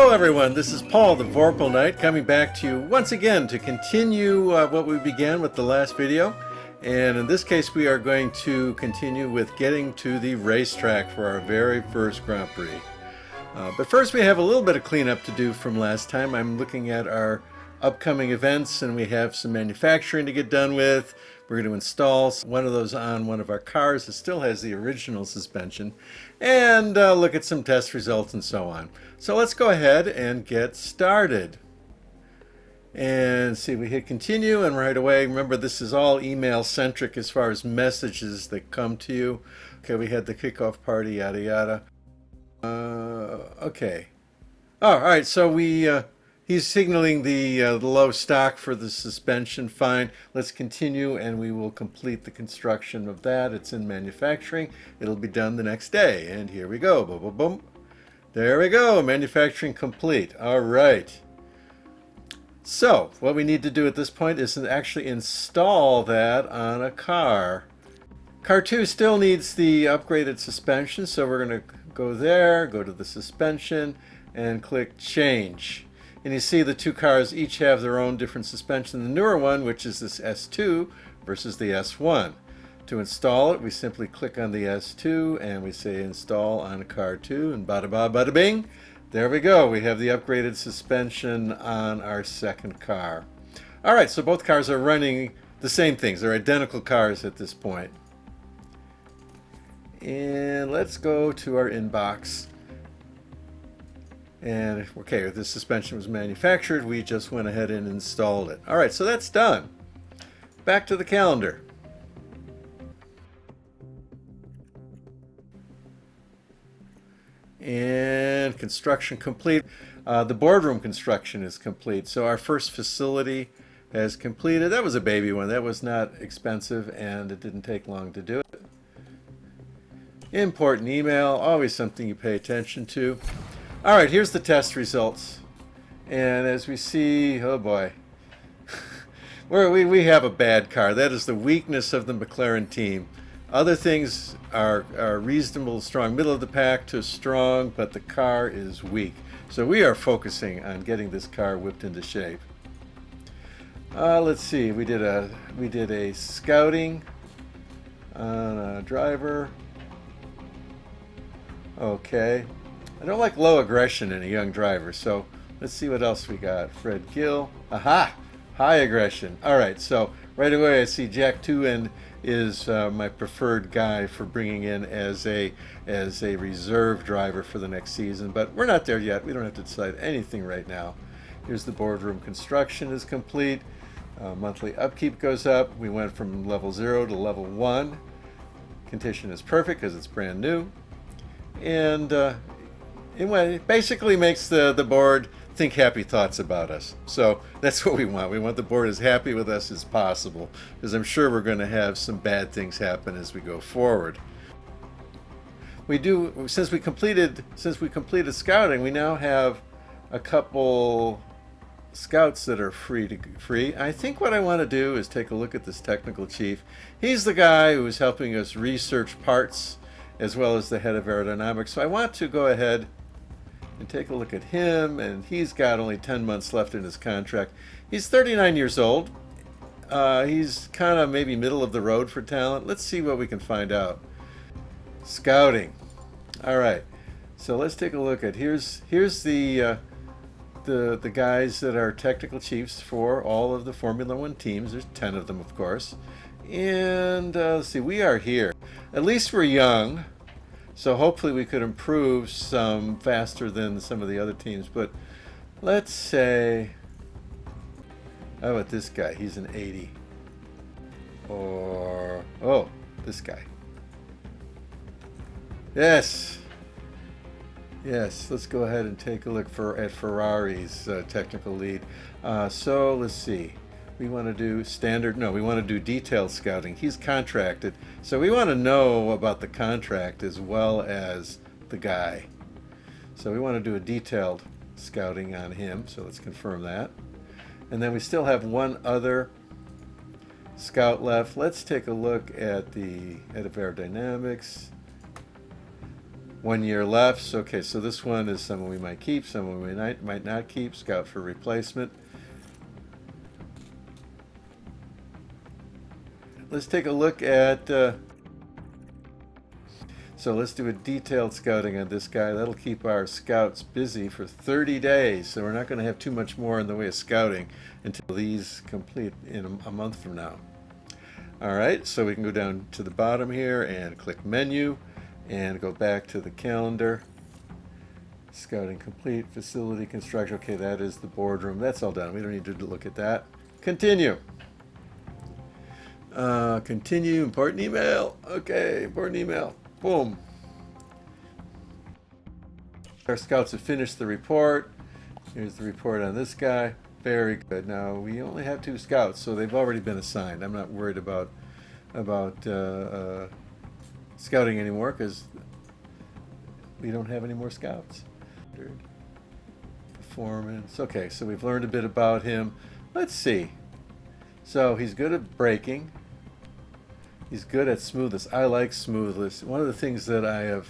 Hello everyone, this is Paul the Vorpal Knight coming back to you once again to continue what we began with the last video. And in this case we are going to continue with getting to the racetrack for our very first Grand Prix. But first we have a little bit of cleanup to do from last time. I'm looking at our upcoming events and we have some manufacturing to get done with. We're going to install one of those on one of our cars that still has the original suspension and look at some test results and so on. So let's go ahead and get started. And see, we hit continue and right away, remember this is all email centric as far as messages that come to you. Okay, we had the kickoff party, yada yada. Okay. Oh, all right, so he's signaling the low stock for the suspension. Fine. Let's continue and we will complete the construction of that. It's in manufacturing. It'll be done the next day. And here we go. Boom, boom, boom. There we go. Manufacturing complete. All right. So what we need to do at this point is to actually install that on a car. Car 2 still needs the upgraded suspension, so we're going to go there, go to the suspension, and click change. And you see the two cars each have their own different suspension. The newer one, which is this S2 versus the S1. To install it, we simply click on the S2 and we say install on car 2 and bada ba bada bing. There we go. We have the upgraded suspension on our second car. All right, so both cars are running the same things. They're identical cars at this point. And let's go to our inbox. And okay, the suspension was manufactured. We just went ahead and installed it. All right, so that's done. Back to the calendar. And construction complete. The boardroom construction is complete. So our first facility has completed. That was a baby one. That was not expensive and it didn't take long to do it. Import an email, always something you pay attention to. All right, here's the test results. And as we see, oh boy, we have a bad car. That is the weakness of the McLaren team. Other things are reasonable, strong, middle of the pack to strong, but the car is weak. So we are focusing on getting this car whipped into shape. Let's see, we did a scouting on a driver. Okay. I don't like low aggression in a young driver, so let's see what else we got. Fred Gill. Aha! High aggression. All right, so right away I see Jack Tuen is my preferred guy for bringing in as a reserve driver for the next season, but we're not there yet. We don't have to decide anything right now. Here's the boardroom construction is complete. Monthly upkeep goes up. We went from level 0 to level 1. Condition is perfect because it's brand new. And it basically makes the board think happy thoughts about us. So that's what we want. We want the board as happy with us as possible, because I'm sure we're going to have some bad things happen as we go forward. Since we completed scouting, we now have a couple scouts that are free. I think what I want to do is take a look at this technical chief. He's the guy who is helping us research parts, as well as the head of aerodynamics. So I want to go ahead and take a look at him, and he's got only 10 months left in his contract. He's 39 years old. He's kind of maybe middle of the road for talent. Let's see what we can find out. Scouting. All right. So let's take a look at here's the guys that are technical chiefs for all of the Formula One teams. There's 10 of them, of course. And let's see, we are here. At least we're young, so hopefully we could improve some faster than some of the other teams. But let's say, how about this guy? He's an 80. Or, oh, this guy. Yes. Yes, let's go ahead and take a look at Ferrari's technical lead. So let's see. We want to do we want to do detailed scouting. He's contracted, so we want to know about the contract as well as the guy. So we want to do a detailed scouting on him, so let's confirm that. And then we still have one other scout left. Let's take a look at the head of aerodynamics. 1 year left. So, okay, so this one is someone we might keep, someone we might not keep. Scout for replacement. Let's take a look at, so let's do a detailed scouting on this guy. That'll keep our scouts busy for 30 days. So we're not going to have too much more in the way of scouting until these complete in a month from now. All right, so we can go down to the bottom here and click menu and go back to the calendar. Scouting complete, facility construction. Okay, that is the boardroom. That's all done. We don't need to look at that. Continue. Continue, important email. Okay, important email. Boom. Our scouts have finished the report. Here's the report on this guy. Very good. Now we only have 2 scouts, so they've already been assigned. I'm not worried about scouting anymore because we don't have any more scouts. Performance. Okay, so we've learned a bit about him. Let's see. So he's good at braking. He's good at smoothness. I like smoothness. One of the things that I have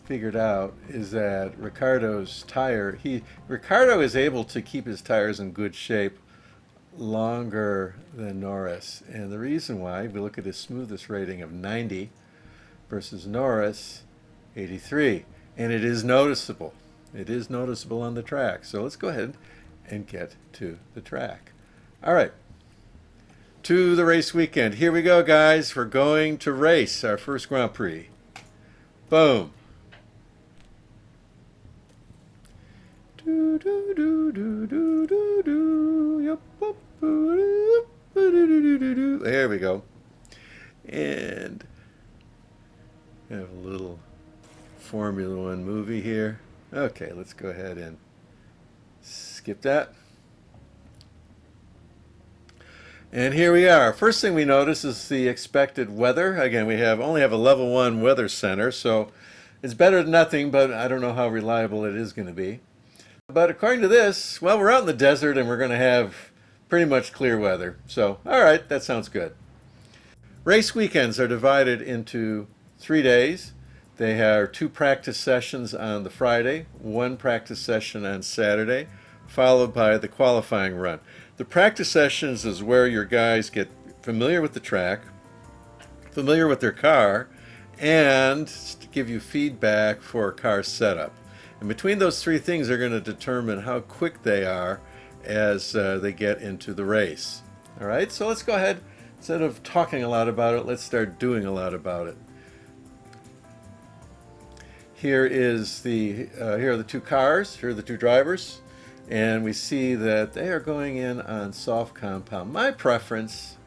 figured out is that Ricardo's tire, Ricardo is able to keep his tires in good shape longer than Norris. And the reason why, if we look at his smoothness rating of 90 versus Norris, 83. And it is noticeable. It is noticeable on the track. So let's go ahead and get to the track. All right. To the race weekend. Here we go, guys. We're going to race our first Grand Prix. Boom. There we go. And have a little Formula One movie here. Okay, let's go ahead and skip that. And here we are. First thing we notice is the expected weather. Again, we only have a level 1 weather center, so it's better than nothing, but I don't know how reliable it is going to be. But according to this, well, we're out in the desert and we're going to have pretty much clear weather. So, all right, that sounds good. Race weekends are divided into 3 days. They have 2 practice sessions on the Friday, 1 practice session on Saturday, followed by the qualifying run. The practice sessions is where your guys get familiar with the track, familiar with their car, and give you feedback for car setup. And between those 3 things, they're going to determine how quick they are as they get into the race. All right, so let's go ahead. Instead of talking a lot about it, let's start doing a lot about it. Here is here are the 2 cars. Here are the 2 drivers. And we see that they are going in on soft compound. My preference,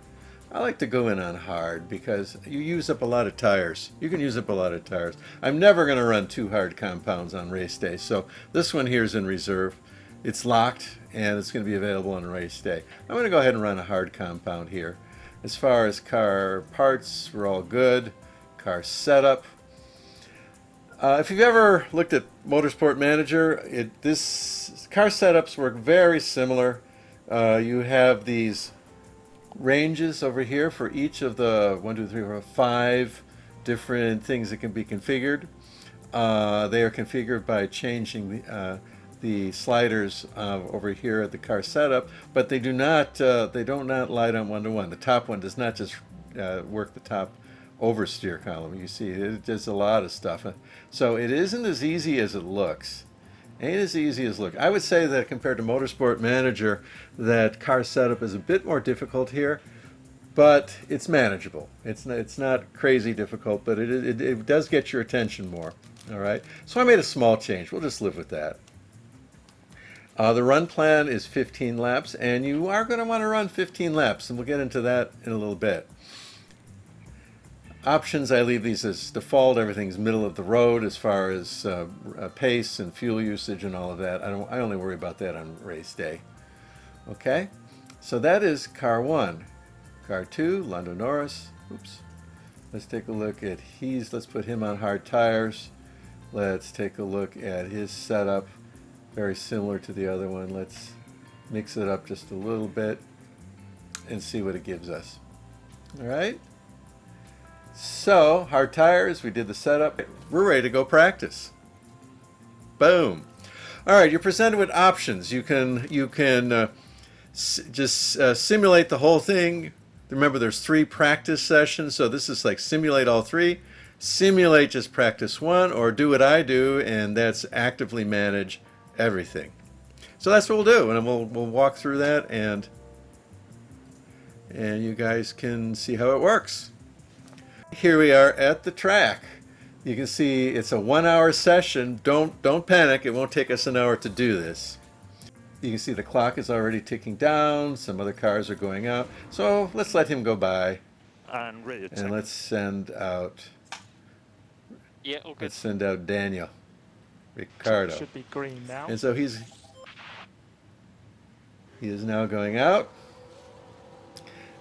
I like to go in on hard because you use up a lot of tires. You can use up a lot of tires. I'm never going to run 2 hard compounds on race day. So this one here is in reserve. It's locked and it's going to be available on race day. I'm going to go ahead and run a hard compound here. As far as car parts, we're all good. Car setup. If you've ever looked at Motorsport Manager, this car setups work very similar. You have these ranges over here for each of the 1, 2, 3, 4, 5 different things that can be configured. They are configured by changing the sliders over here at the car setup, but they do not light on 1-to-1. The top one does not just work the top oversteer column. You see, it does a lot of stuff. So it isn't as easy as it looks. Ain't as easy as look. I would say that compared to Motorsport Manager, that car setup is a bit more difficult here, but it's manageable. It's not crazy difficult, but it does get your attention more. All right. So I made a small change. We'll just live with that. The run plan is 15 laps, and you are going to want to run 15 laps, and we'll get into that in a little bit. Options, I leave these as default. Everything's middle of the road as far as pace and fuel usage and all of that. I only worry about that on race day. Okay, so that is car 1. Car 2, Lando Norris. Oops. Let's take a look at let's put him on hard tires. Let's take a look at his setup. Very similar to the other one. Let's mix it up just a little bit and see what it gives us. All right. So, hard tires, we did the setup. We're ready to go practice. Boom. All right, you're presented with options. You can just simulate the whole thing. Remember, there's 3 practice sessions, so this is like simulate all 3. Simulate just practice 1, or do what I do, and that's actively manage everything. So that's what we'll do, and we'll walk through that, and you guys can see how it works. Here we are at the track. You can see it's a 1-hour session. Don't panic. It won't take us an hour to do this. You can see the clock is already ticking down. Some other cars are going out. So let's let him go by. And let's send out. Yeah, all good. Let's send out Daniel Ricardo. Should be green now. And so he is now going out.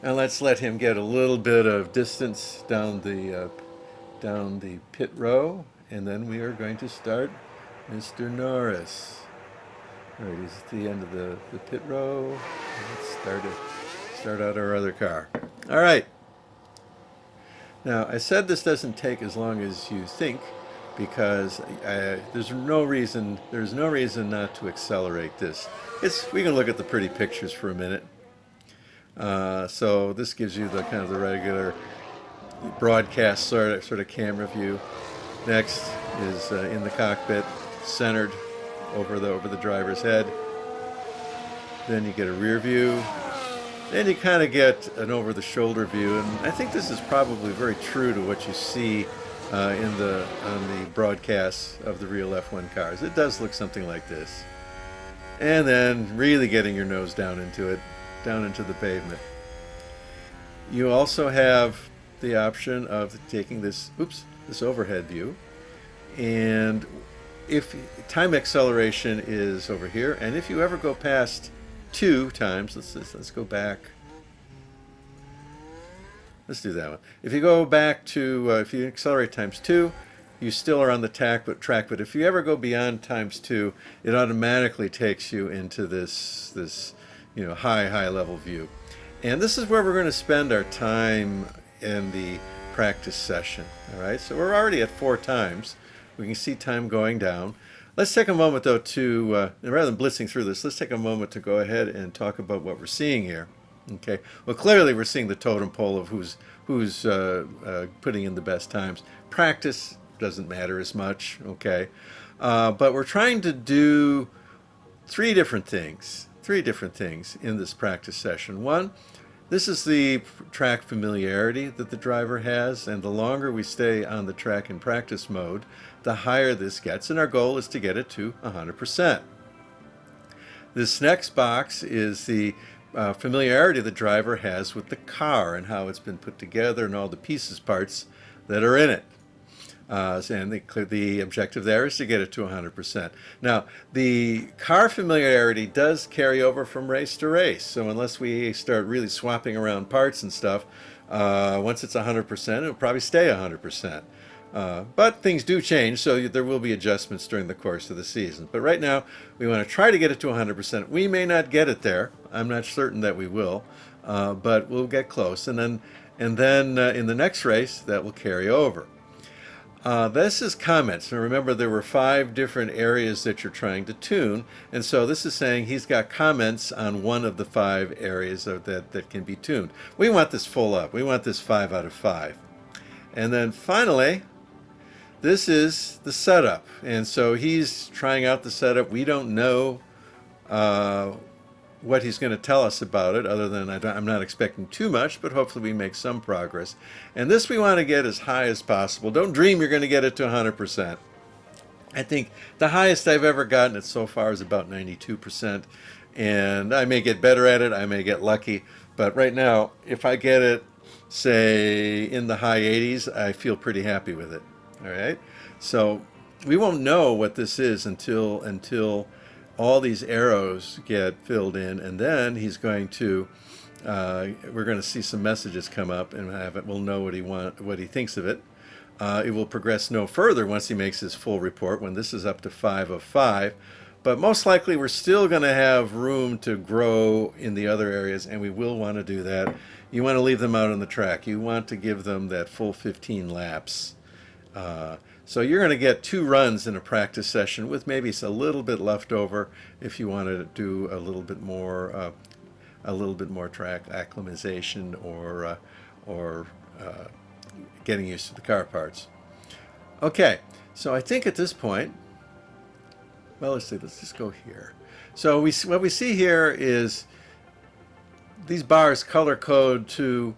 And let's let him get a little bit of distance down the pit row, and then we are going to start Mr. Norris. All right, he's at the end of the pit row. Let's start out our other car. All right. Now, I said this doesn't take as long as you think, because there's no reason not to accelerate this. We can look at the pretty pictures for a minute. So this gives you the kind of the regular broadcast sort of camera view. Next is in the cockpit, centered over the driver's head. Then you get a rear view. Then you kind of get an over-the-shoulder view, and I think this is probably very true to what you see on the broadcasts of the real F1 cars. It does look something like this. And then really getting your nose down into it, down into the pavement. You also have the option of taking this overhead view, and if time acceleration is over here, and if you ever go past 2 times, let's go back. Let's do that one. If you go back to if you accelerate times 2, you still are on the track, but if you ever go beyond times 2, it automatically takes you into this high level view. And this is where we're going to spend our time in the practice session. All right, so we're already at 4 times. We can see time going down. Let's take a moment, though, to rather than blitzing through this, let's take a moment to go ahead and talk about what we're seeing here. Okay. Well, clearly we're seeing the totem pole of who's putting in the best times. Practice doesn't matter as much. Okay, but we're trying to do 3 different things. 3 different things in this practice session. One, this is the track familiarity that the driver has, and the longer we stay on the track in practice mode, the higher this gets, and our goal is to get it to 100%. This next box is the familiarity the driver has with the car and how it's been put together and all the parts that are in it. And the objective there is to get it to 100%. Now, the car familiarity does carry over from race to race. So unless we start really swapping around parts and stuff, once it's 100%, it'll probably stay 100%. But things do change, so there will be adjustments during the course of the season. But right now, we want to try to get it to 100%. We may not get it there. I'm not certain that we will, but we'll get close. And then in the next race, that will carry over. This is comments. Now remember, there were 5 different areas that you're trying to tune, and so this is saying he's got comments on one of the 5 areas that can be tuned. We want this full up. We want this 5 out of 5. And then finally, this is the setup, and so he's trying out the setup. We don't know what he's going to tell us about it, other than I'm not expecting too much, but hopefully we make some progress. And this we want to get as high as possible. Don't dream you're going to get it to 100%. I think the highest I've ever gotten it so far is about 92%, and I may get better at it, I may get lucky, but right now, if I get it, say, in the high 80s, I feel pretty happy with it. All right? So we won't know what this is until all these arrows get filled in, and then he's going to we're going to see some messages come up, and we'll know what he thinks of it. It will progress no further once he makes his full report, when this is up to 5 of 5. But most likely we're still going to have room to grow in the other areas, and we will want to do that. You want to leave them out on the track. You want to give them that full 15 laps. So you're going to get 2 runs in a practice session with maybe a little bit left over if you want to do a little bit more track acclimatization or getting used to the car parts. Okay, so I think at this point, well, let's see. Let's just go here. So what we see here is these bars color code to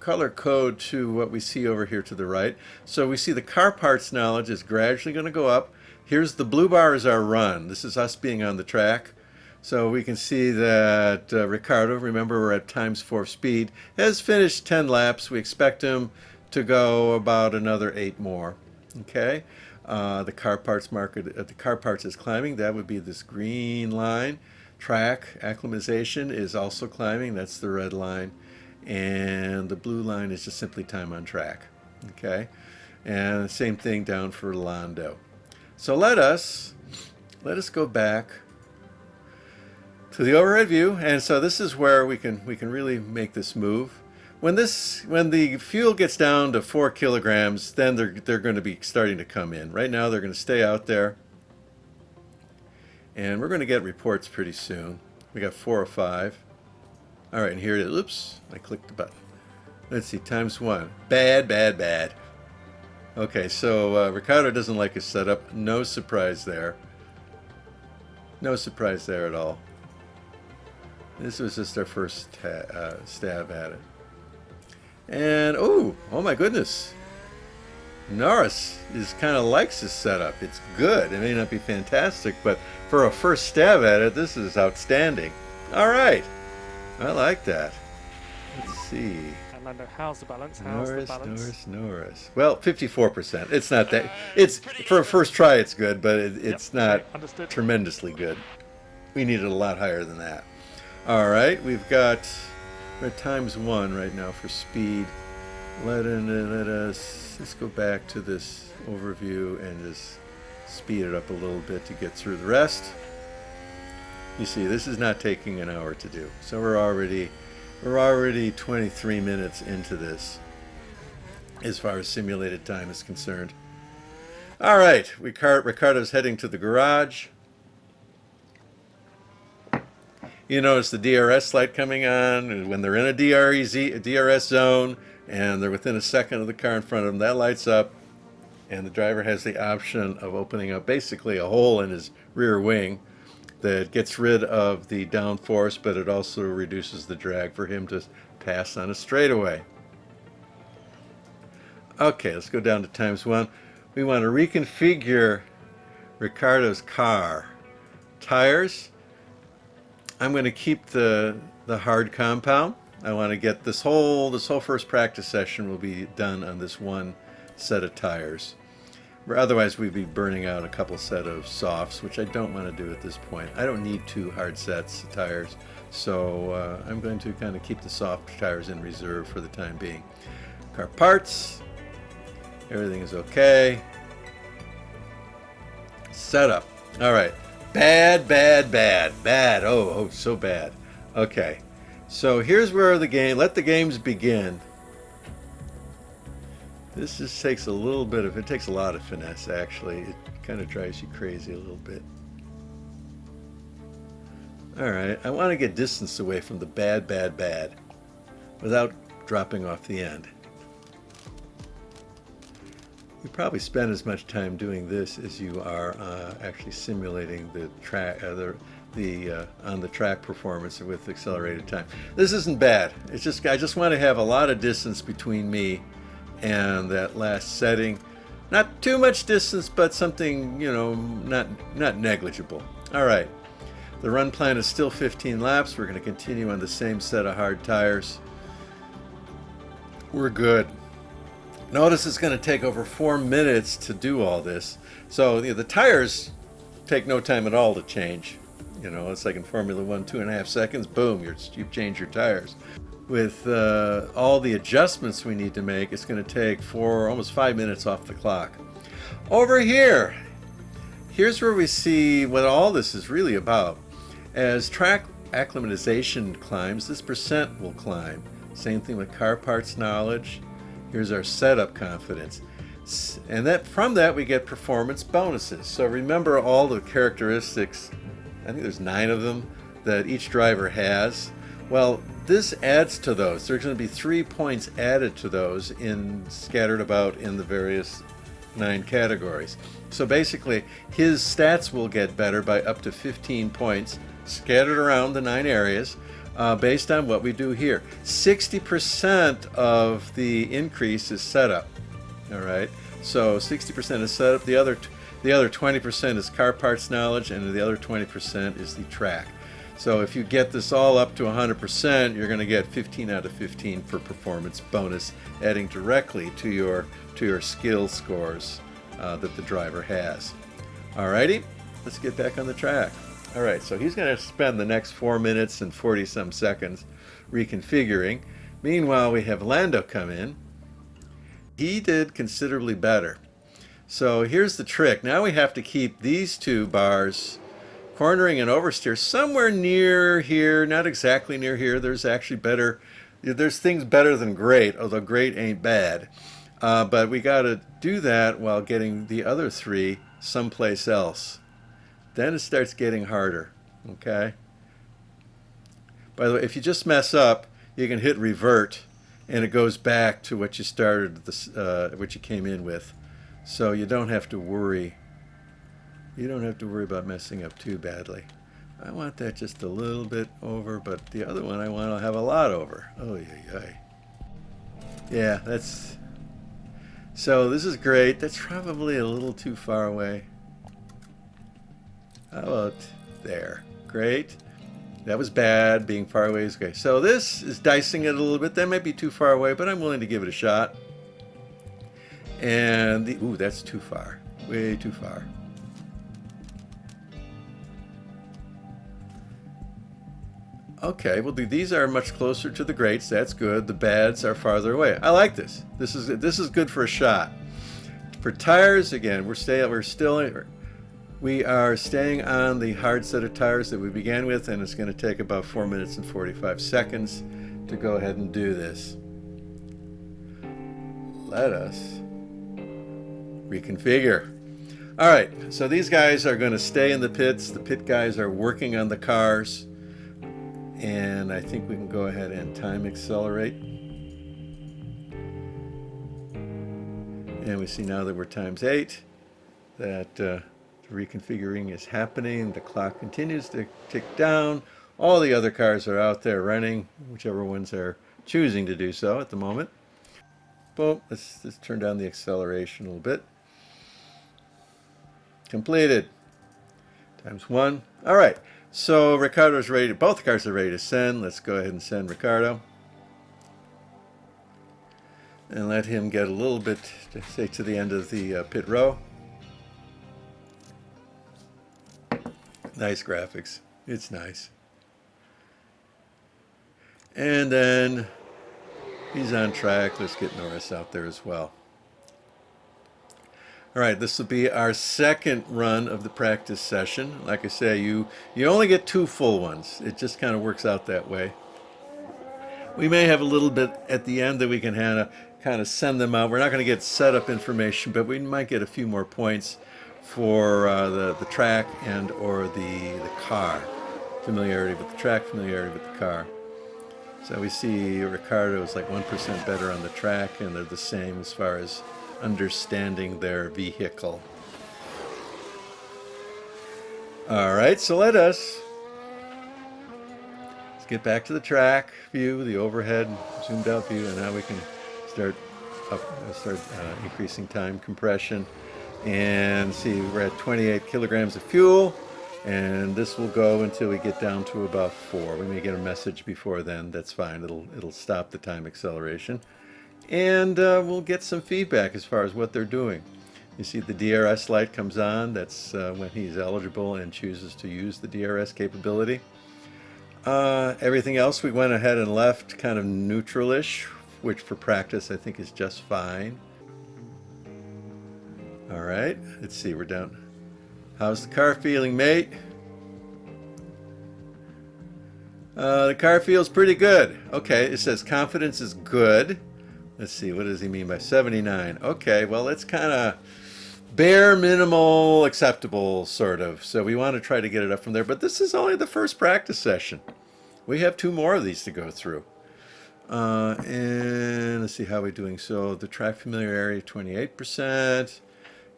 what we see over here to the right. So we see the car parts knowledge is gradually going to go up. Here's the blue bar is our run. This is us being on the track. So we can see that Ricardo, remember we're at ×4 speed, has finished 10 laps. We expect him to go about another 8 more. Okay. The car parts the car parts is climbing. That would be this green line. Track acclimatization is also climbing. That's the red line. And the blue line is just simply time on track. Okay. And the same thing down for Lando. So let us go back to the overhead view. And so this is where we can really make this move. When the fuel gets down to 4 kilograms, then they're going to be starting to come in. Right now they're going to stay out there, and we're going to get reports pretty soon. We got 4 or 5. All right, and here it is. Oops, I clicked the button. Let's see, ×1. Bad, bad, bad. Okay, so Ricardo doesn't like his setup. No surprise there. No surprise there at all. This was just our first stab at it. And oh my goodness, Norris kind of likes this setup. It's good. It may not be fantastic, but for a first stab at it, this is outstanding. All right, I like that. Let's see. And Lando, how's the balance? How's the balance? Norris. Well, 54%. It's not that. It's for a first try. It's good, but it's not tremendously good. We needed a lot higher than that. All right, we're at ×1 right now for speed. Let us just go back to this overview and just speed it up a little bit to get through the rest. You see, this is not taking an hour to do, so we're already 23 minutes into this as far as simulated time is concerned. All right, Ricardo's heading to the garage. You notice the DRS light coming on when they're in a DRS zone and they're within a second of the car in front of them. That lights up, and the driver has the option of opening up basically a hole in his rear wing that gets rid of the downforce, but it also reduces the drag for him to pass on a straightaway. Okay, let's go down to ×1. We want to reconfigure Ricardo's car. Tires. I'm going to keep the hard compound. I want to get this whole first practice session will be done on this one set of tires. Otherwise, we'd be burning out a couple set of softs, which I don't want to do at this point. I don't need 2 hard sets of tires, so I'm going to kind of keep the soft tires in reserve for the time being. Car parts, everything is okay. Setup. All right. Bad, bad, bad, bad. Oh, so bad. Okay, so here's where let the games begin. This just takes a lot of finesse, actually. It kind of drives you crazy a little bit. All right, I want to get distance away from the bad, bad, bad without dropping off the end. You probably spend as much time doing this as you are actually simulating the track, on the track performance with accelerated time. This isn't bad. It's just I just want to have a lot of distance between me and that last setting. Not too much distance, but something not negligible. All right. The run plan is still 15 laps. We're going to continue on the same set of hard tires. We're good. Notice it's going to take over 4 minutes to do all this. So the tires take no time at all to change. It's like in Formula 1, 2.5 seconds, boom, you've changed your tires. With all the adjustments we need to make, it's going to take almost 5 minutes off the clock. Over here, here's where we see what all this is really about. As track acclimatization climbs, this percent will climb. Same thing with car parts knowledge. Here's our setup confidence. And that from that we get performance bonuses. So remember all the characteristics, I think there's 9 of them, that each driver has. Well, this adds to those. There's going to be 3 points added to those scattered about in the various 9 categories. So basically, his stats will get better by up to 15 points scattered around the 9 areas based on what we do here. 60% of the increase is setup. All right, so 60% is setup. The other 20% is car parts knowledge, and the other 20% is the track. So if you get this all up to 100%, you're going to get 15 out of 15 for performance bonus, adding directly to your skill scores that the driver has. Alrighty, let's get back on the track. All right, so he's going to spend the next 4 minutes and 40 some seconds reconfiguring. Meanwhile, we have Lando come in. He did considerably better. So here's the trick. Now we have to keep these 2 bars, cornering and oversteer, somewhere near here, not exactly near here. There's actually there's things better than great, although great ain't bad. But we got to do that while getting the other 3 someplace else. Then it starts getting harder, okay? By the way, if you just mess up, you can hit revert, and it goes back to what you started, what you came in with. So you don't have to worry. You don't have to worry about messing up too badly. I want that just a little bit over, but the other one I want to have a lot over. Oh, yeah, that's... So this is great. That's probably a little too far away. How about there? Great. That was bad. Being far away is okay. So this is dicing it a little bit. That might be too far away, but I'm willing to give it a shot. And ooh, that's too far. Way too far. Okay, well these are much closer to the greats. That's good. The bads are farther away. I like this. This is good for a shot. For tires, again, we are staying on the hard set of tires that we began with, and it's going to take about 4 minutes and 45 seconds to go ahead and do this. Let us reconfigure. All right, so these guys are going to stay in the pits. The pit guys are working on the cars, and I think we can go ahead and time accelerate. And we see now that we're times 8 that the reconfiguring is happening. The clock continues to tick down. All the other cars are out there running, whichever ones are choosing to do so at the moment. Boom, let's turn down the acceleration a little bit. Completed. Times 1. All right, so Ricardo's ready. Both cars are ready to send. Let's go ahead and send Ricardo. And let him get a little bit, say, to the end of the pit row. Nice graphics. It's nice. And then he's on track. Let's get Norris out there as well. All right, this will be our second run of the practice session. Like I say, you only get 2 full ones. It just kind of works out that way. We may have a little bit at the end that we can kind of send them out. We're not going to get setup information, but we might get a few more points for the track and or the car. Familiarity with the track, familiarity with the car. So we see Ricardo is like 1% better on the track, and they're the same as far as understanding their vehicle. All right, so let's get back to the track view, the overhead zoomed out view, and now we can start increasing time compression. And see, we're at 28 kilograms of fuel, and this will go until we get down to about 4. We may get a message before then. That's fine. It'll stop the time acceleration, and we'll get some feedback as far as what they're doing. You see the DRS light comes on. That's when he's eligible and chooses to use the DRS capability. Everything else we went ahead and left kind of neutral-ish, which for practice I think is just fine. All right, let's see, we're down. How's the car feeling, mate? The car feels pretty good. Okay, it says confidence is good. Let's see, what does he mean by 79? Okay, well, it's kind of bare minimal acceptable, sort of. So we want to try to get it up from there. But this is only the first practice session. We have 2 more of these to go through. And let's see how we're doing. So the track familiarity, 28%.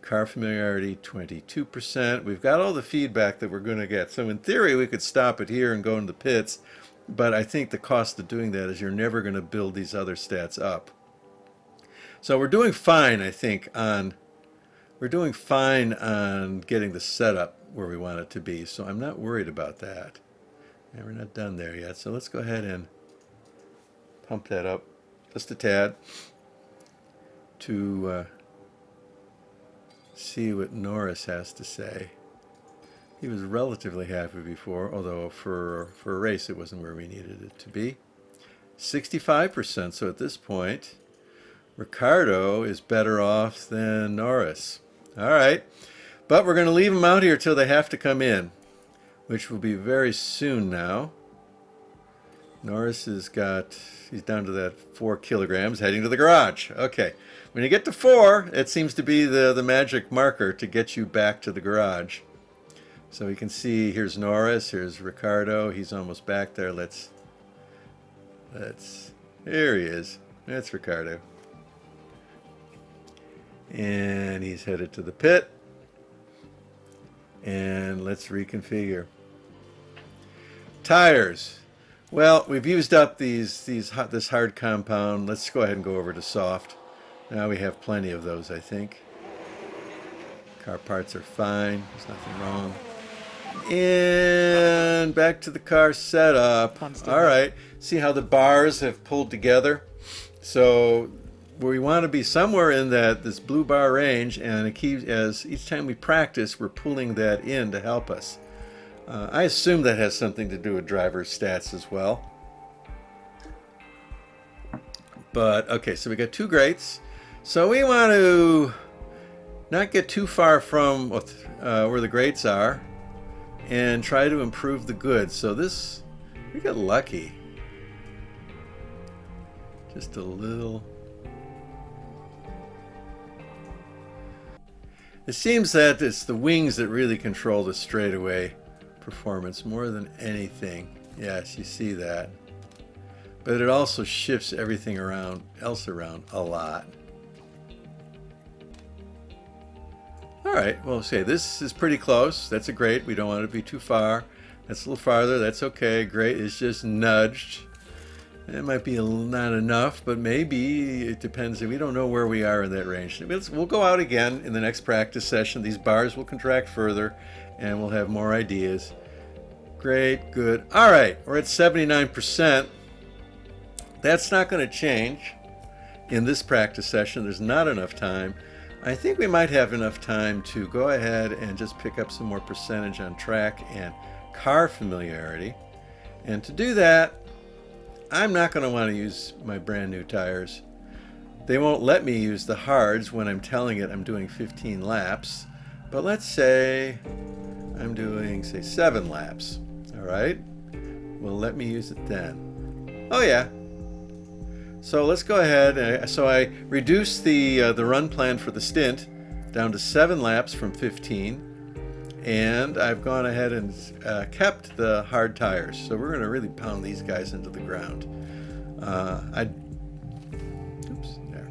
Car familiarity, 22%. We've got all the feedback that we're going to get. So in theory, we could stop it here and go in the pits. But I think the cost of doing that is you're never going to build these other stats up. So we're doing fine, I think, on getting the setup where we want it to be. So I'm not worried about that. And we're not done there yet. So let's go ahead and pump that up just a tad to see what Norris has to say. He was relatively happy before, although for a race it wasn't where we needed it to be. 65%, so at this point Ricardo is better off than Norris. All right, but we're going to leave them out here till they have to come in, which will be very soon now. Norris he's down to that 4 kilograms, heading to the garage. Okay, when you get to 4, it seems to be the magic marker to get you back to the garage. So we can see here's Norris, here's Ricardo. He's almost back there. Here he is. That's Ricardo. And he's headed to the pit. And let's reconfigure. Tires. Well, we've used up this hard compound. Let's go ahead and go over to soft. Now we have plenty of those, I think. Car parts are fine. There's nothing wrong. And back to the car setup. All right. See how the bars have pulled together? So we want to be somewhere in this blue bar range, and it keeps, as each time we practice, we're pulling that in to help us. I assume that has something to do with driver stats as well. But okay, so we got 2 grates. So we want to not get too far from where the grates are, and try to improve the goods. So we got lucky. Just a little. It seems that it's the wings that really control the straightaway performance more than anything. Yes, you see that. But it also shifts everything else around a lot. All right, well, say this is pretty close. That's a great. We don't want it to be too far. That's a little farther. That's okay. Great is just nudged. It might be not enough, but maybe it depends. We don't know where we are in that range. We'll go out again in the next practice session. These bars will contract further, and we'll have more ideas. Great, good. All right, we're at 79%. That's not going to change in this practice session. There's not enough time. I think we might have enough time to go ahead and just pick up some more percentage on track and car familiarity. And to do that, I'm not going to want to use my brand new tires. They won't let me use the hards when I'm telling it I'm doing 15 laps. But let's say I'm doing, say, 7 laps. All right? Well, let me use it then. Oh, yeah. So let's go ahead. So I reduced the run plan for the stint down to 7 laps from 15. And I've gone ahead and kept the hard tires. So we're going to really pound these guys into the ground. Oops, there.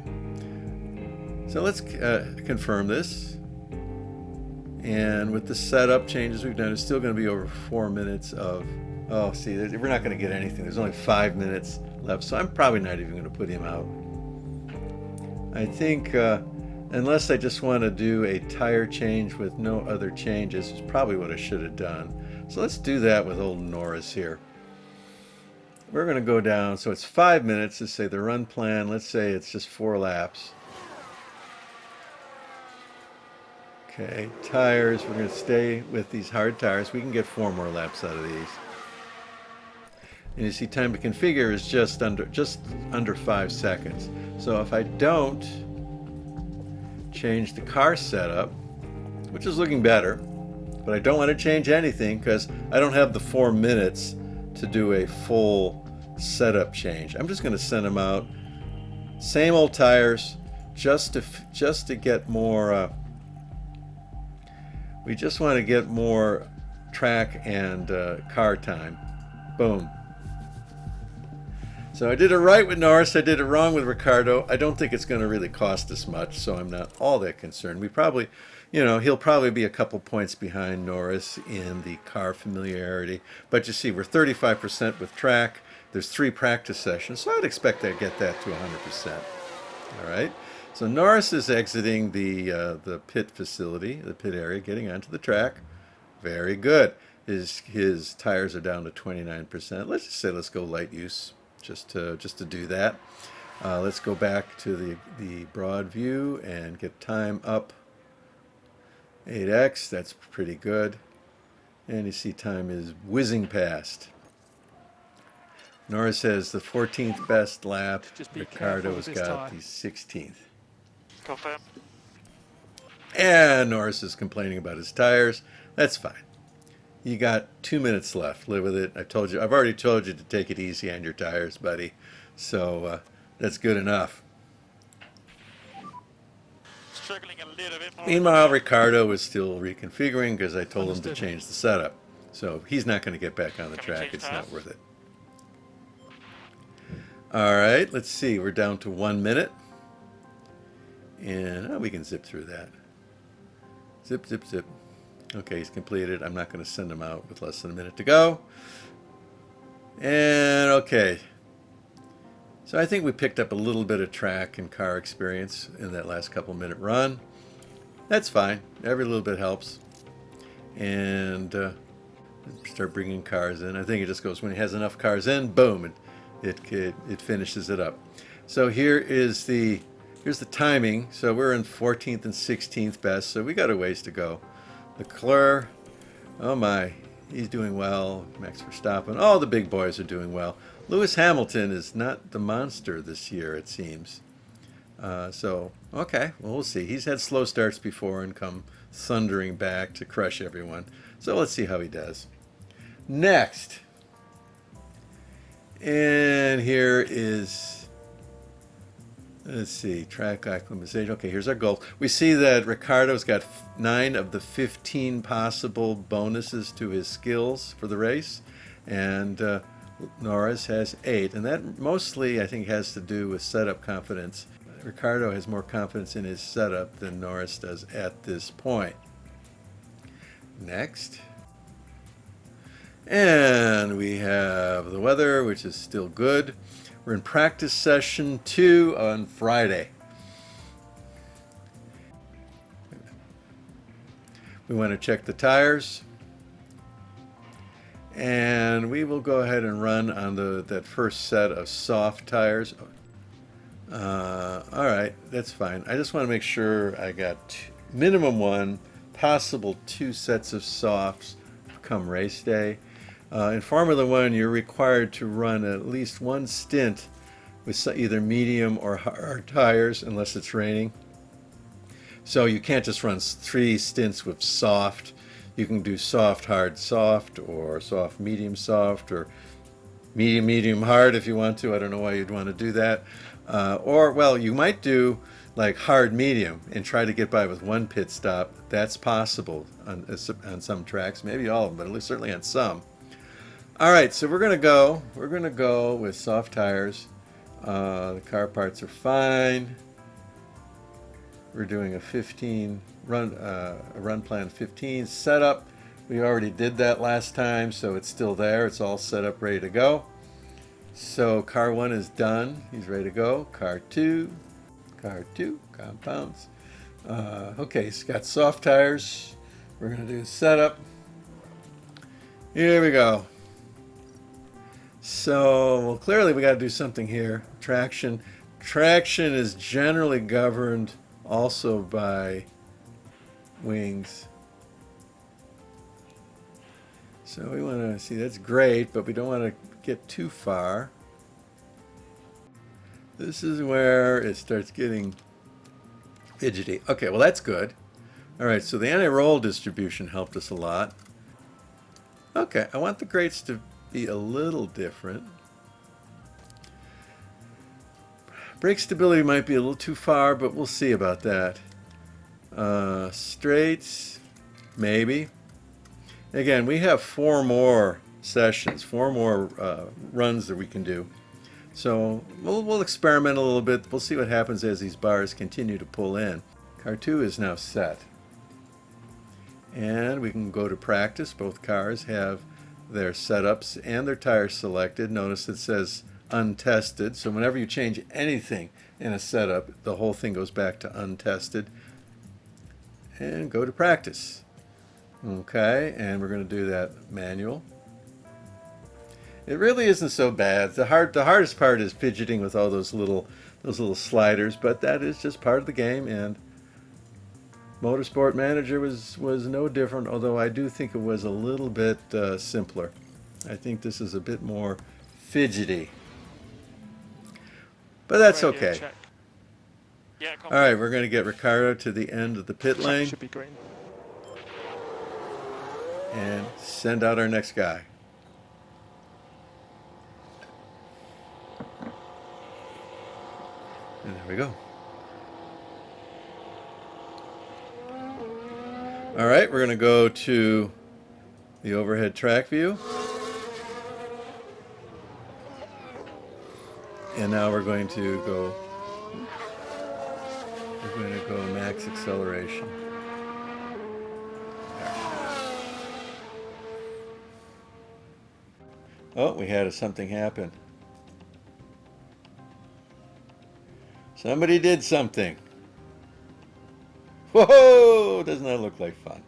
So let's confirm this. And with the setup changes we've done, it's still going to be over 4 minutes of... Oh, see, we're not going to get anything. There's only 5 minutes left, so I'm probably not even going to put him out. I think... unless I just want to do a tire change with no other changes, is probably what I should have done. So let's do that with old Norris here. We're going to go down, so it's 5 minutes. Let's say the run plan, let's say it's just 4 laps. Okay, tires, we're going to stay with these hard tires. We can get 4 more laps out of these. And you see time to configure is just under 5 seconds. So if I don't change the car setup, which is looking better. but I don't want to change anything because I don't have the 4 minutes to do a full setup change. I'm just going to send them out. Same old tires, just to get more. We just want to get more track and car time. Boom. So I did it right with Norris. I did it wrong with Ricardo. I don't think it's going to really cost us much, so I'm not all that concerned. We probably, he'll probably be a couple points behind Norris in the car familiarity. But you see, we're 35% with track. There's 3 practice sessions, so I'd expect to get that to 100%. All right. So Norris is exiting the pit facility, the pit area, getting onto the track. Very good. His tires are down to 29%. Let's just say let's go light use, just to do that. Let's go back to the broad view and get time up. 8x. That's pretty good. And you see time is whizzing past. Norris has the 14th best lap. Just be careful Ricardo's with this got tyre. the 16th. Confirm. And Norris is complaining about his tires. That's fine. You got 2 minutes left. Live with it. I've already told you to take it easy on your tires, buddy. So that's good enough. Struggling a little bit more. Meanwhile, Ricardo is still reconfiguring because I told him to Understood. change the setup. So he's not going to get back on the Can we track. change It's not tires? worth it. All right, let's see. We're down to 1 minute. And we can zip through that. Zip, zip, zip. Okay, he's completed. I'm not going to send him out with less than a minute to go. And okay. So I think we picked up a little bit of track and car experience in that last couple minute run. That's fine. Every little bit helps. And start bringing cars in. I think it just goes when he has enough cars in, boom, it finishes it up. So here's the timing. So we're in 14th and 16th best. So we got a ways to go. Leclerc, oh my, he's doing well. Max Verstappen, all the big boys are doing well. Lewis Hamilton is not the monster this year, it seems. So, okay, well, we'll see. He's had slow starts before and come thundering back to crush everyone. So let's see how he does. Next. And here is, let's see, track acclimatization. Okay, here's our goal. We see that Ricardo's got 9 of the 15 possible bonuses to his skills for the race. And Norris has 8. And that mostly, I think, has to do with setup confidence. Ricardo has more confidence in his setup than Norris does at this point. Next. And we have the weather, which is still good. We're in practice session 2 on Friday. We want to check the tires. And we will go ahead and run on that first set of soft tires. All right, that's fine. I just want to make sure I got minimum 1, possible 2 sets of softs come race day. In Formula One, you're required to run at least 1 stint with either medium or hard tires unless it's raining. So you can't just run 3 stints with soft. You can do soft, hard, soft, or soft, medium, soft, or medium, medium, hard if you want to. I don't know why you'd want to do that. Or, well, you might do like hard, medium and try to get by with 1 pit stop. That's possible on some tracks, maybe all of them, but at least certainly on some. All right, so we're gonna go with soft tires. The car parts are fine. We're doing a 15 run, a run plan 15 setup. We already did that last time, so it's still there. It's all set up, ready to go. So car 1 is done. He's ready to go. Car 2, compounds. Okay, he's got soft tires. We're gonna do setup. Here we go. So, well, clearly we got to do something here. Traction. Traction is generally governed also by wings. So we want to see, that's great, but we don't want to get too far. This is where it starts getting fidgety. Okay, well, that's good. All right, so the anti-roll distribution helped us a lot. Okay, I want the grates to be a little different. Brake stability might be a little too far, but we'll see about that. Straights, maybe. Again, we have 4 more sessions, 4 more runs that we can do. So we'll experiment a little bit. We'll see what happens as these bars continue to pull in. Car 2 is now set. And we can go to practice. Both cars have their setups and their tires selected. Notice it says untested. So whenever you change anything in a setup, the whole thing goes back to untested. And go to practice. Okay, and we're going to do that manual. It really isn't so bad. The hardest part is fidgeting with all those little sliders, but that is just part of the game. And Motorsport Manager was no different, although I do think it was a little bit simpler. I think this is a bit more fidgety, but that's Radio okay. check. Yeah, All right, we're going to get Ricardo to the end of the pit Track lane should be green. and send out our next guy. And there we go. All right, we're going to go to the overhead track view. And now we're going to go max acceleration. Oh, we had something happen. Somebody did something. Whoa! Doesn't that look like fun?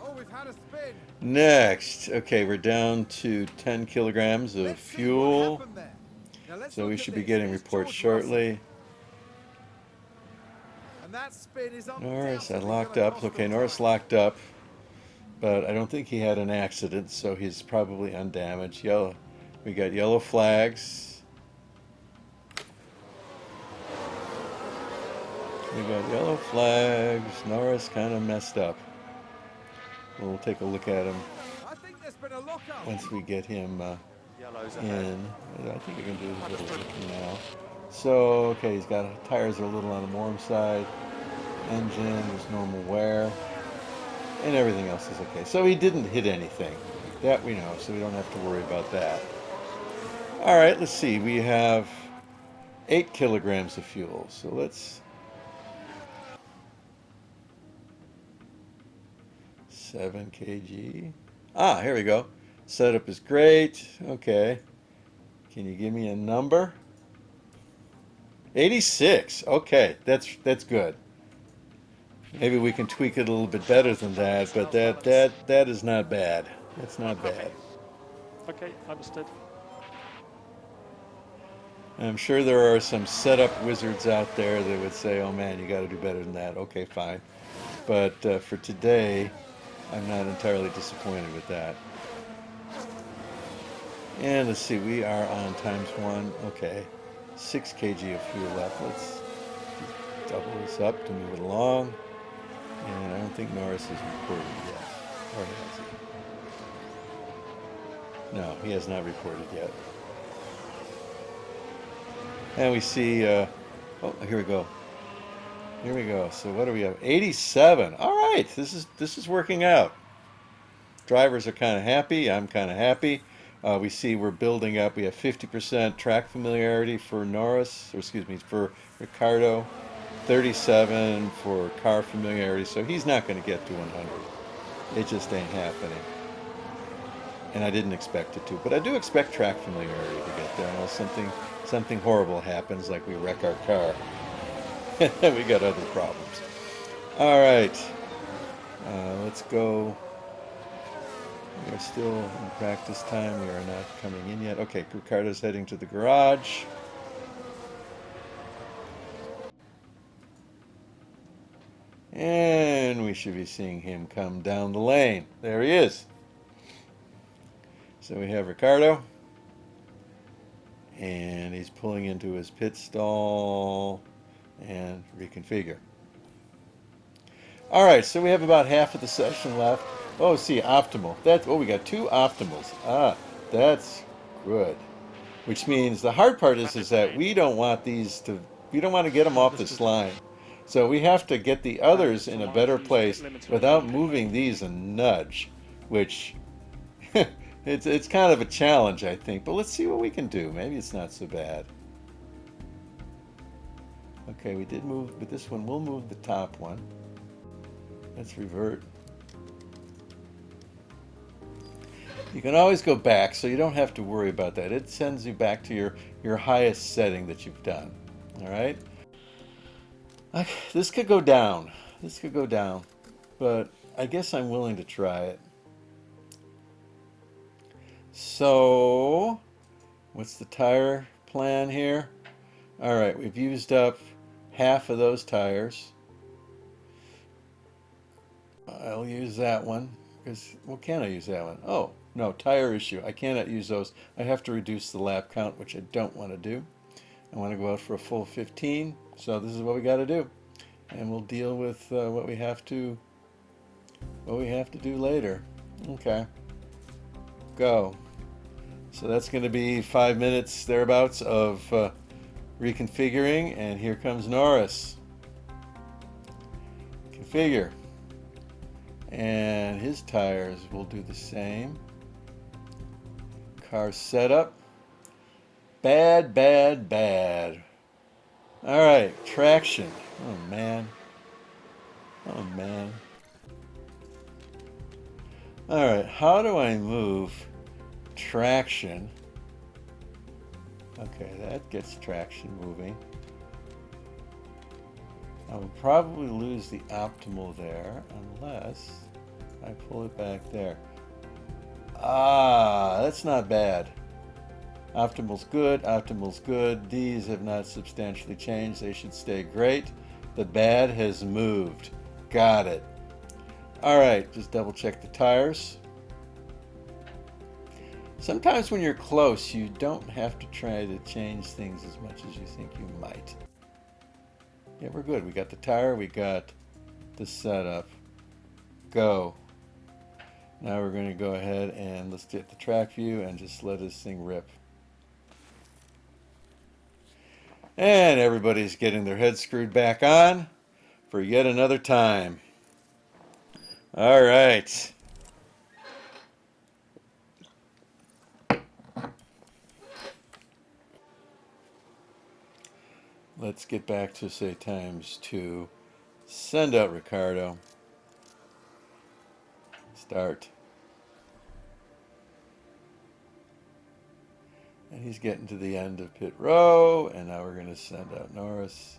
Oh, we've had a spin. Next, okay, we're down to 10 kilograms of Let's see what fuel. happened there. Now let's So look we at should be this. getting Here's reports George Russell. shortly. And that spin is Norris, I undoubtedly locked gonna up. cost Okay, them Norris time. locked up. But I don't think he had an accident, so he's probably undamaged. Yellow. We got yellow flags. We got yellow flags. Norris kind of messed up. We'll take a look at him I think there's been a lockup. once we get him Yellow's ahead. in. I think we can do a little looking now. So, okay, he's got tires are a little on the warm side. Engine, there's normal wear. And everything else is okay. So he didn't hit anything. That we know, so we don't have to worry about that. All right, let's see. We have 8 kilograms of fuel. So let's... 7 kg. Ah, here we go. Setup is great. Okay. Can you give me a number? 86. Okay, that's good. Maybe we can tweak it a little bit better than that, but that is not bad. That's not bad. Okay, understood. I'm sure there are some setup wizards out there that would say, "Oh man, you got to do better than that." Okay, fine. But for today, I'm not entirely disappointed with that. And let's see, we are on ×1. Okay, 6 kg of fuel left. Let's double this up to move it along. And I don't think Norris is reported yet. Or has he? No, he has not reported yet. And we see, oh, here we go. Here we go. So what do we have? 87. All right, this is working out. Drivers are kind of happy. I'm kind of happy. We see we're building up. We have 50% track familiarity for Norris, or excuse me, for Ricardo. 37 for car familiarity, so he's not going to get to 100. It just ain't happening. And I didn't expect it to, but I do expect track familiarity to get there unless something horrible happens, like we wreck our car. We got other problems. All right, let's go. We are still in practice time. We are not coming in yet. Okay, Ricardo's heading to the garage. And we should be seeing him come down the lane. There he is. So we have Ricardo. And he's pulling into his pit stall. and reconfigure. All right, so we have about half of the session left. Oh, see, optimal. We got 2 optimals. That's good. Which means the hard part is that we don't want we don't want to get them off this line. So we have to get the others in a better place without moving these a nudge, which it's kind of a challenge, I think. But let's see what we can do. Maybe it's not so bad. Okay, we did move, but this one we'll move the top one. Let's revert. You can always go back, so you don't have to worry about that. It sends you back to your highest setting that you've done. All right? This could go down. This could go down. But I guess I'm willing to try it. So, what's the tire plan here? All right, we've used up half of those tires. I'll use that one. Well, can I use that one? Oh, no, tire issue. I cannot use those. I have to reduce the lap count, which I don't want to do. I want to go out for a full 15, so this is what we got to do. And we'll deal with what we have to do later. Okay. Go. So that's going to be 5 minutes thereabouts of reconfiguring, and here comes Norris. Configure. And his tires will do the same. Car setup. Bad, bad, bad. All right, traction. Oh, man. Oh, man. All right, how do I move traction? Okay, that gets traction moving. I will probably lose the optimal there unless I pull it back there. That's not bad. Optimal's good, optimal's good. These have not substantially changed. They should stay great. The bad has moved. Got it. All right, just double check the tires. Sometimes when you're close, you don't have to try to change things as much as you think you might. Yeah, we're good. We got the tire, we got the setup. Go. Now we're going to go ahead and let's get the track view and just let this thing rip. And everybody's getting their heads screwed back on for yet another time. All right. Let's get back to, say, ×2. Send out Ricardo. Start. And he's getting to the end of pit row, and now we're going to send out Norris.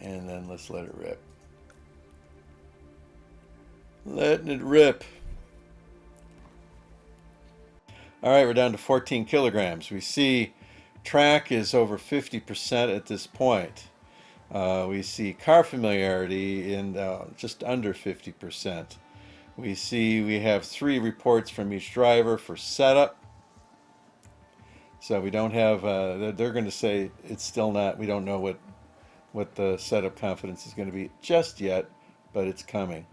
And then let's let it rip. Letting it rip. All right, we're down to 14 kilograms. We see track is over 50% at this point. We see car familiarity in just under 50%. We see we have 3 reports from each driver for setup. So we don't have, they're going to say it's still not, we don't know what the setup confidence is going to be just yet, but it's coming.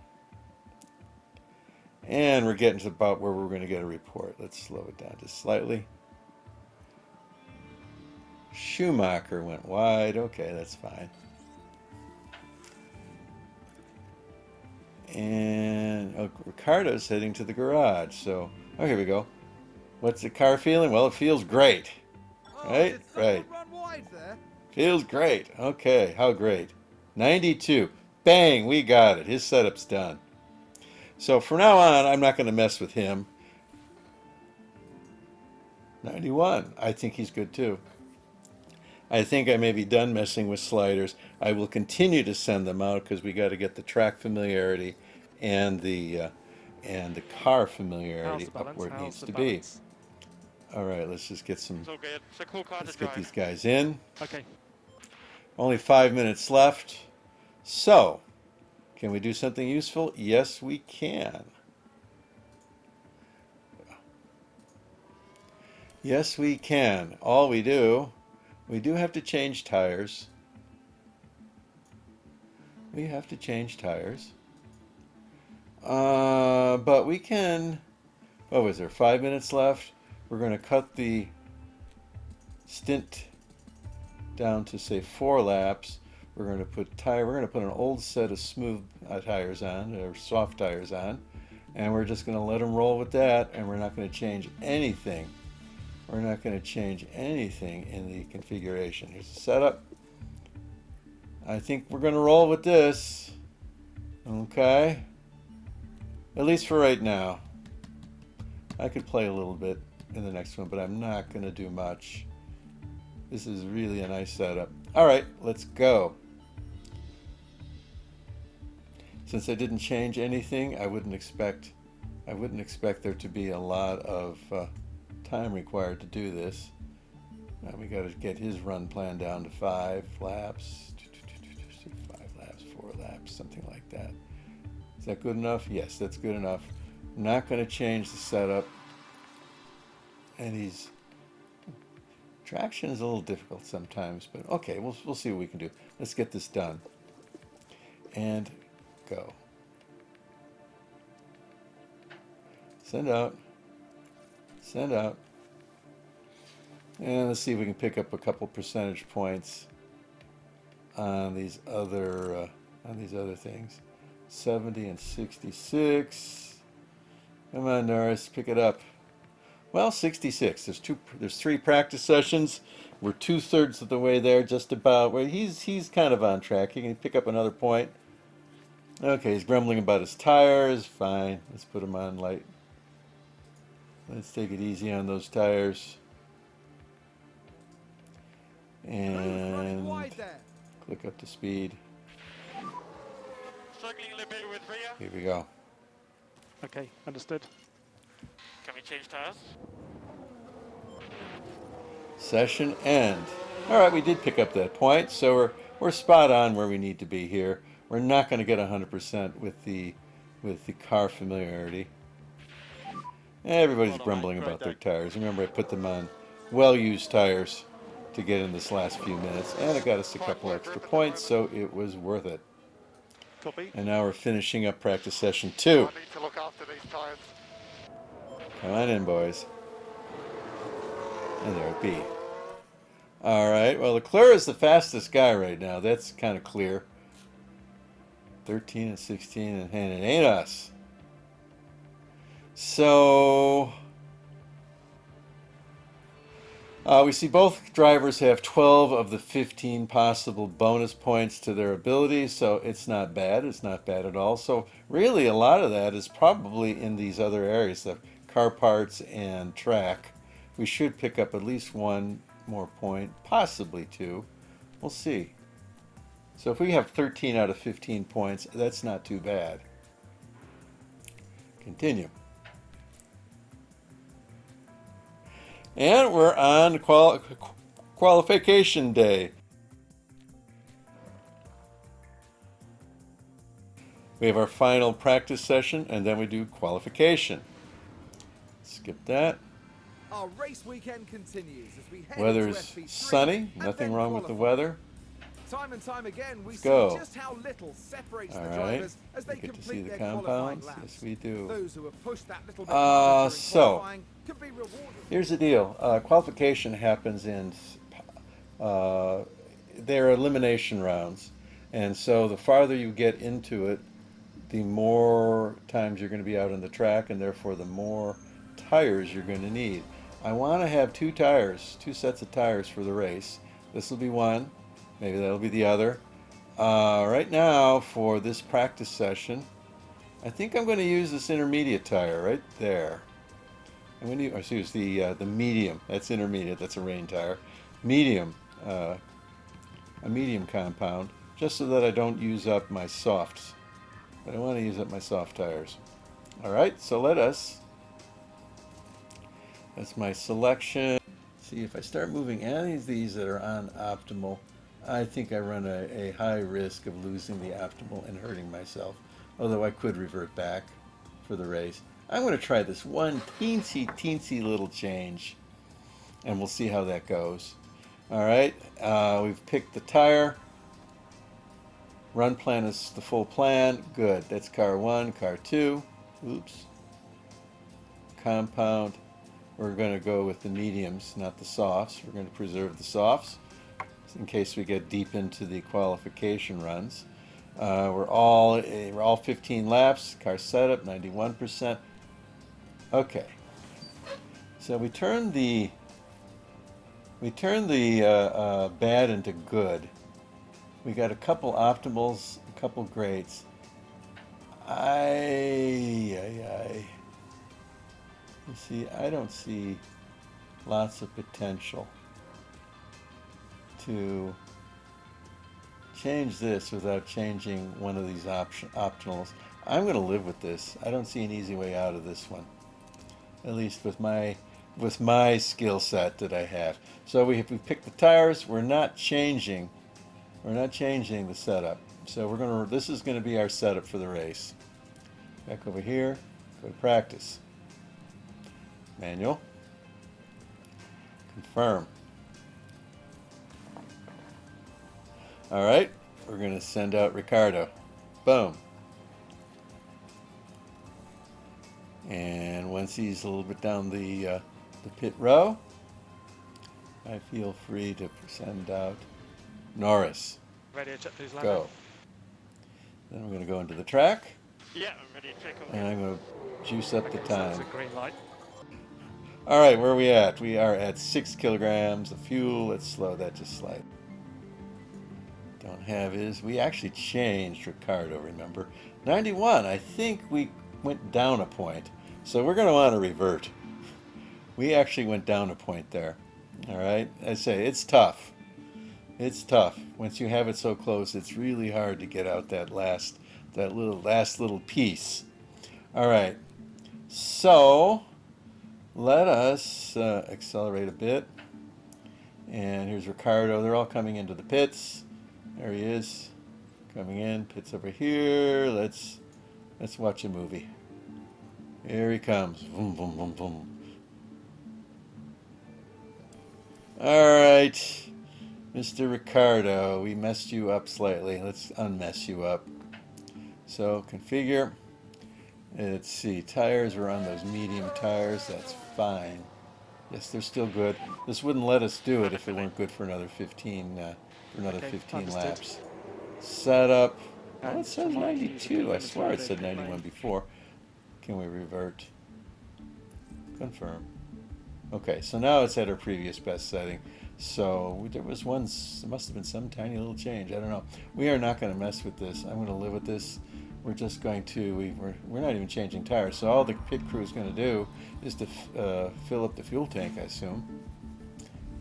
And we're getting to about where we're going to get a report. Let's slow it down just slightly. Schumacher went wide. Okay, that's fine. And Ricardo's heading to the garage. So, oh, here we go. What's the car feeling? Well, it feels great. Right? Right. Run wide there. Feels great. Okay, how great. 92. Bang, we got it. His setup's done. So from now on, I'm not going to mess with him. 91. I think he's good too. I think I may be done messing with sliders. I will continue to send them out because we got to get the track familiarity and the car familiarity up where it needs to be. All right, let's just get some. It's all good. It's a cool car Let's to get drive. these guys in. Okay. Only 5 minutes left. So, can we do something useful? Yes, we can. Yes, we can. All we do have to change tires. We have to change tires. But we can, what was there, 5 minutes left? We're going to cut the stint down to say 4 laps. We're going to put an old set of smooth tires on, or soft tires on, and we're just going to let them roll with that, and we're not going to change anything. We're not going to change anything in the configuration. Here's the setup. I think we're going to roll with this. Okay. At least for right now. I could play a little bit in the next one, but I'm not going to do much. This is really a nice setup. All right, let's go. Since I didn't change anything, I wouldn't expect there to be a lot of time required to do this. We got to get his run plan down to 5 laps, 5 laps, 4 laps, something like that. Is that good enough? Yes, that's good enough. I'm not going to change the setup. And traction is a little difficult sometimes, but okay, we'll see what we can do. Let's get this done. And go. Send out. Send out. And let's see if we can pick up a couple percentage points on these other things. 70 and 66. Come on, Norris, pick it up. Well, 66. There's 3 practice sessions. We're 2/3 of the way there, just about. Where he's kind of on track. He can pick up another point. Okay, he's grumbling about his tires. Fine. Let's put him on light. Let's take it easy on those tires. And click up to speed. Struggling a little bit with rear. Here we go. Okay, understood. Can we change tires? Session end. All right, we did pick up that point, so we're spot on where we need to be here. We're not going to get 100% with the car familiarity. Everybody's grumbling about their tires. Remember, I put them on well-used tires to get in this last few minutes, and it got us a couple extra points, so it was worth it. Copy. And now we're finishing up practice session 2. I need to look after these tires. Come on in, boys. And there it be. All right, well, Leclerc is the fastest guy right now. That's kind of clear. 13 and 16, and it ain't us. So we see both drivers have 12 of the 15 possible bonus points to their abilities, so it's not bad. It's not bad at all. So really a lot of that is probably in these other areas, the car parts and track. We should pick up at least 1 more point, possibly 2. We'll see. So if we have 13 out of 15 points, that's not too bad. Continue. And we're on qualification day. We have our final practice session, and then we do qualification. Skip that. Our race weekend continues as we head Weather's into FP3 sunny. and Nothing then wrong with the qualify. weather. Time and time again, we see go. just how little separates All the right. drivers as they We get to see complete the their qualifying compounds. laps. Yes, we do. Those who have pushed that little bit harder during So, qualifying can be rewarded. Here's the deal. Qualification happens in they're elimination rounds. And so the farther you get into it, the more times you're going to be out on the track, and therefore the more tires you're going to need. I want to have 2 sets of tires for the race. This will be one. Maybe that'll be the other. Right now, for this practice session, I think I'm going to use this intermediate tire right there. I'm going to use the medium. That's intermediate. That's a rain tire. Medium, a medium compound, just so that I don't use up my softs. But I want to use up my soft tires. All right, so that's my selection. See, if I start moving any of these that are on optimal, I think I run a high risk of losing the optimal and hurting myself, although I could revert back for the race. I'm going to try this one teensy little change, and we'll see how that goes. All right, we've picked the tire. Run plan is the full plan. Good. That's car 1, car 2. Oops. Compound. We're going to go with the mediums, not the softs. We're going to preserve the softs in case we get deep into the qualification runs. We're all 15 laps. Car setup 91%. Okay. So we turn the bad into good. We got a couple optimals, a couple greats. You see, I don't see lots of potential to change this without changing one of these optionals. I'm going to live with this. I don't see an easy way out of this one, at least with my skill set that I have. So we picked the tires. We're not changing the setup. So this is going to be our setup for the race. Back over here, go to practice. Manual. Confirm. All right, we're going to send out Ricardo. Boom. And once he's a little bit down the pit row, I feel free to send out Norris. Ready to check who's Go. landing. Then we're going to go into the track, Yeah, I'm ready to check on and I'm going to juice up the Okay, so that's time. a green light. All right, where are we at? We are at 6 kilograms of fuel. Let's slow that just slightly. Don't have his. We actually changed Ricardo, remember? 91, I think we went down a point. So we're going to want to revert. We actually went down a point there. All right, I say it's tough. It's tough. Once you have it so close, it's really hard to get out that last little piece. All right, so let us accelerate a bit. And here's Ricardo. They're all coming into the pits. There he is, coming in. Pits over here. Let's watch a movie. Here he comes. Boom, boom, boom, boom. All right, Mr. Ricardo, we messed you up slightly. Let's unmess you up. So configure. Let's see. Tires are on those medium tires. That's fine. Yes, they're still good. This wouldn't let us do it if it weren't good for another 15 Okay, 15 understood. laps. Setup. Oh, And it says to remind you, 92. I the swear it Friday said pit 91 lane. before. Can we revert? Confirm. Okay, so now it's at our previous best setting. So there was there must have been some tiny little change. I don't know. We are not going to mess with this. I'm going to live with this. We're just going to, we're not even changing tires. So all the pit crew is going to do is to fill up the fuel tank, I assume,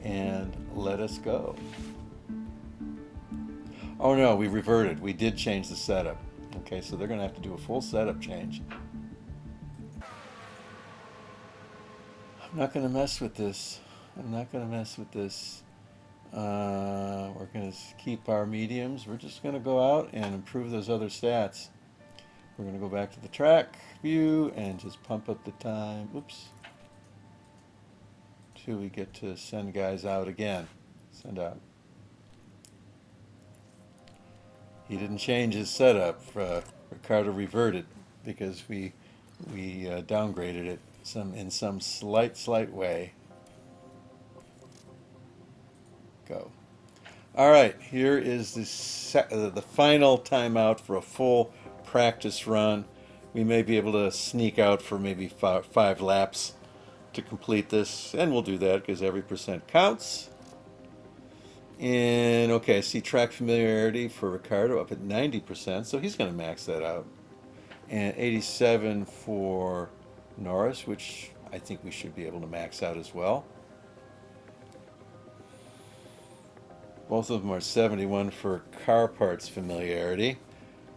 and let us go. Oh no, we reverted. We did change the setup. Okay, so they're going to have to do a full setup change. I'm not going to mess with this. I'm not going to mess with this. We're going to keep our mediums. We're just going to go out and improve those other stats. We're going to go back to the track view and just pump up the time. Oops. Till we get to send guys out again. Send out. He didn't change his setup. Ricardo reverted because we downgraded it in some slight way. Go. All right, here is the final timeout for a full practice run. We may be able to sneak out for maybe five laps to complete this, and we'll do that because every percent counts. And okay, I see track familiarity for Ricardo up at 90%, so he's going to max that out. And 87 for Norris, which I think we should be able to max out as well. Both of them are 71 for car parts familiarity.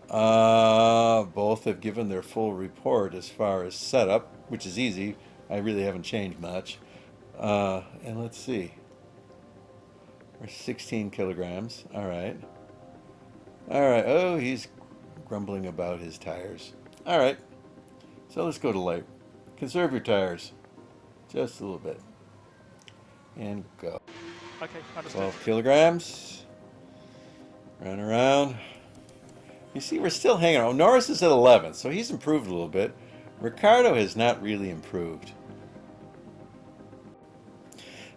Both have given their full report as far as setup, which is easy. I really haven't changed much. And let's see. We're 16 kilograms. All right. All right. Oh, he's grumbling about his tires. All right. So let's go to light. Conserve your tires. Just a little bit. And go. Okay, understood. 12 kilograms. Run around. You see, we're still hanging on. Norris is at 11, so he's improved a little bit. Ricardo has not really improved.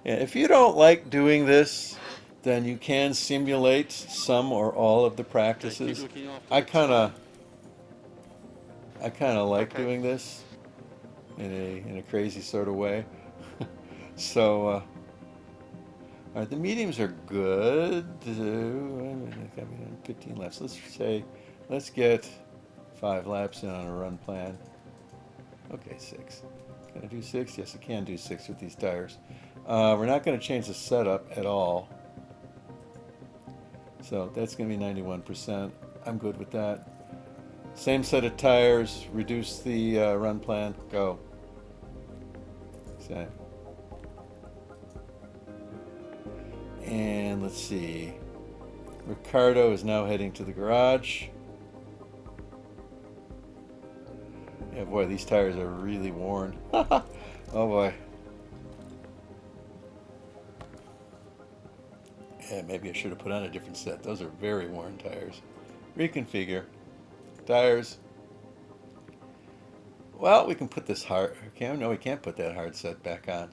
And if you don't like doing this, then you can simulate some or all of the practices. I kind of like Okay. doing this in a crazy sort of way. So, all right, the mediums are good. I've got 15 laps. Let's get 5 laps in on a run plan. Okay, 6. Can I do 6? Yes, I can do 6 with these tires. We're not going to change the setup at all. So that's going to be 91%. I'm good with that. Same set of tires. Reduce the run plan. Go. Same. And let's see. Ricardo is now heading to the garage. Yeah, boy, these tires are really worn. Oh boy. Yeah, maybe I should have put on a different set. Those are very worn tires. Reconfigure. Tires. Well, we can put this hard. No, we can't put that hard set back on.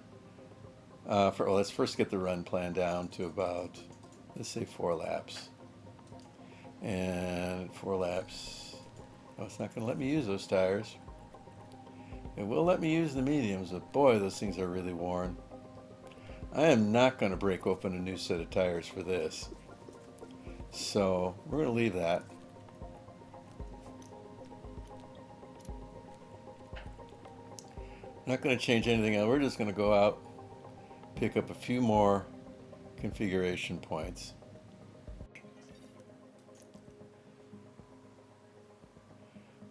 Let's first get the run plan down to about, let's say 4 laps. And 4 laps. Oh, it's not going to let me use those tires. It will let me use the mediums, but boy, those things are really worn. I am not going to break open a new set of tires for this. So we're going to leave that. Not going to change anything else. We're just going to go out, pick up a few more configuration points.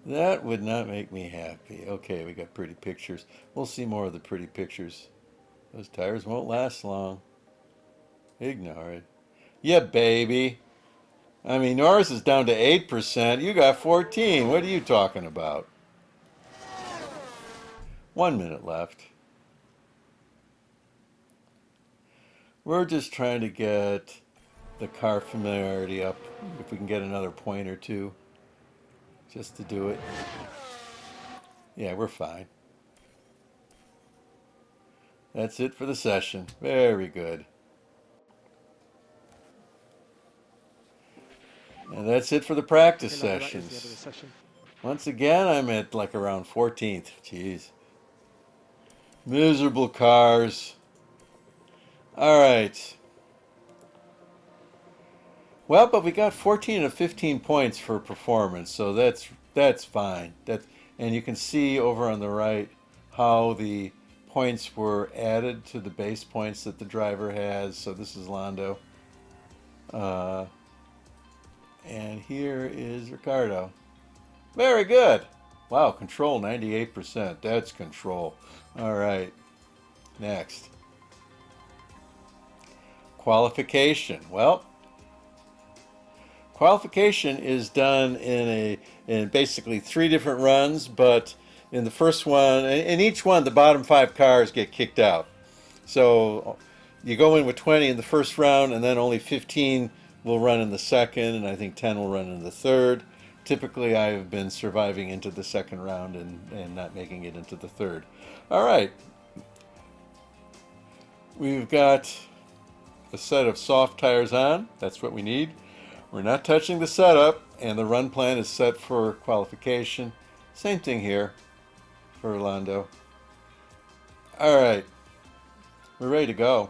That would not make me happy. Okay, we got pretty pictures. We'll see more of the pretty pictures. Those tires won't last long. Ignore it. Yeah, baby. I mean, Norris is down to 8%. You got 14. What are you talking about? 1 minute left. We're just trying to get the car familiarity up. If we can get another point or two. Just to do it. Yeah, we're fine. That's it for the session. Very good. And that's it for the practice Okay, lovely, that is the end of the sessions. session. Once again, I'm at like around 14th. Jeez. Miserable cars. All right. Well, but we got 14 of 15 points for performance, so that's fine. And you can see over on the right how the points were added to the base points that the driver has. So this is Lando. And here is Ricardo. Very good. Wow, control 98%. That's control. All right. Next. Qualification. Well, qualification is done in basically 3 different runs, but in the first one, in each one, the bottom 5 cars get kicked out. So you go in with 20 in the first round, and then only 15 will run in the second, and I think 10 will run in the third. Typically, I've been surviving into the second round and not making it into the third. All right. We've got a set of soft tires on. That's what we need. We're not touching the setup, and the run plan is set for qualification. Same thing here for Orlando. All right. We're ready to go.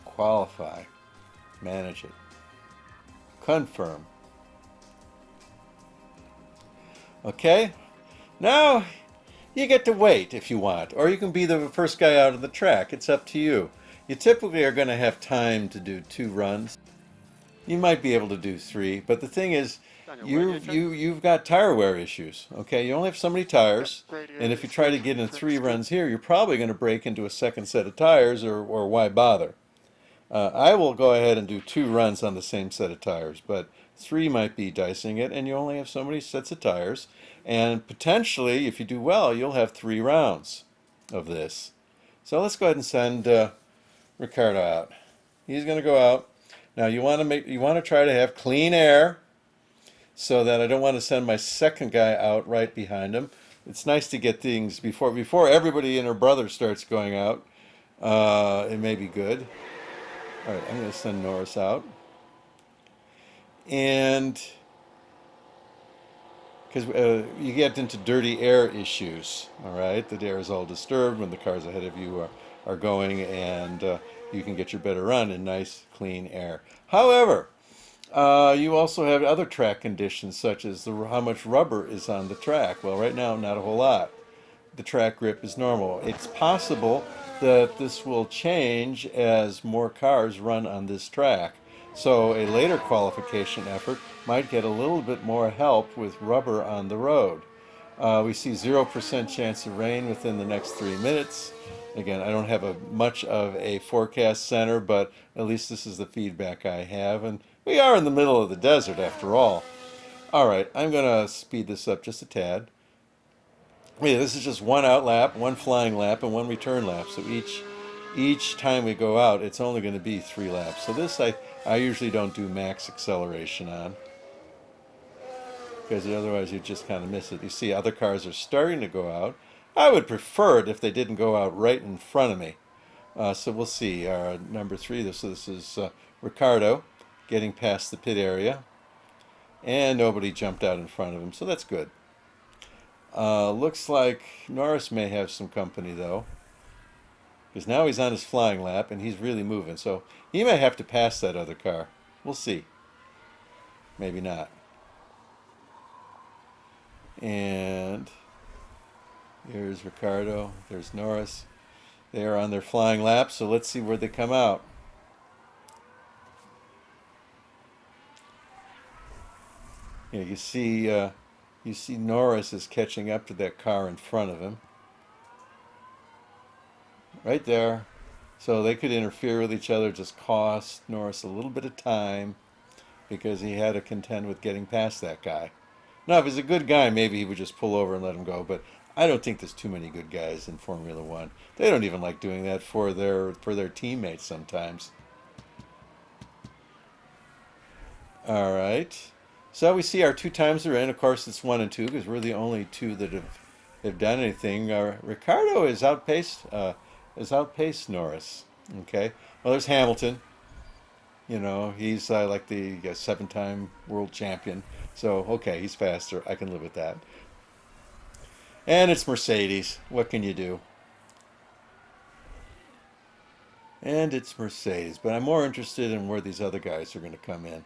Qualify. Manage it. Confirm. Okay. Now you get to wait if you want, or you can be the first guy out of the track. It's up to you. You typically are going to have time to do 2 runs. You might be able to do 3, but the thing is, you've got tire wear issues. Okay, you only have so many tires, and if you try to get in 3 runs here, you're probably going to break into a second set of tires, or why bother? I will go ahead and do 2 runs on the same set of tires, but 3 might be dicing it, and you only have so many sets of tires, and potentially, if you do well, you'll have 3 rounds of this. So let's go ahead and send Ricardo out. He's going to go out. Now you want to try to have clean air, so that I don't want to send my second guy out right behind him. It's nice to get things before everybody and her brother starts going out. It may be good. All right, I'm going to send Norris out. And because you get into dirty air issues, all right? The air is all disturbed when the cars ahead of you are going, and you can get your better run in nice, clean air. However, you also have other track conditions, such as how much rubber is on the track. Well, right now, not a whole lot. The track grip is normal. It's possible that this will change as more cars run on this track. So a later qualification effort might get a little bit more help with rubber on the road. We see 0% chance of rain within the next 3 minutes. Again, I don't have much of a forecast center, but at least this is the feedback I have. And we are in the middle of the desert after all. All right, I'm going to speed this up just a tad. Yeah, this is just one out lap, one flying lap, and one return lap. So each time we go out, it's only going to be 3 laps. So this I usually don't do max acceleration on, because otherwise you just kind of miss it. You see other cars are starting to go out. I would prefer it if they didn't go out right in front of me. So we'll see. Number 3, this is Ricardo getting past the pit area. And nobody jumped out in front of him, so that's good. Looks like Norris may have some company, though, because now he's on his flying lap and he's really moving. So he may have to pass that other car. We'll see. Maybe not. And here's Ricardo. There's Norris. They are on their flying lap, so let's see where they come out. Yeah, you see Norris is catching up to that car in front of him. Right there. So they could interfere with each other, just cost Norris a little bit of time because he had to contend with getting past that guy. Now, if he's a good guy, maybe he would just pull over and let him go, but I don't think there's too many good guys in Formula One. They don't even like doing that for their teammates sometimes. All right. So we see our 2 times are in. Of course, it's 1 and 2 because we're the only 2 that have done anything. Ricardo is outpaced Norris. Okay. Well, there's Hamilton. You know, he's like the 7-time world champion. So, okay, he's faster. I can live with that. And it's Mercedes. What can you do? And it's Mercedes. But I'm more interested in where these other guys are going to come in.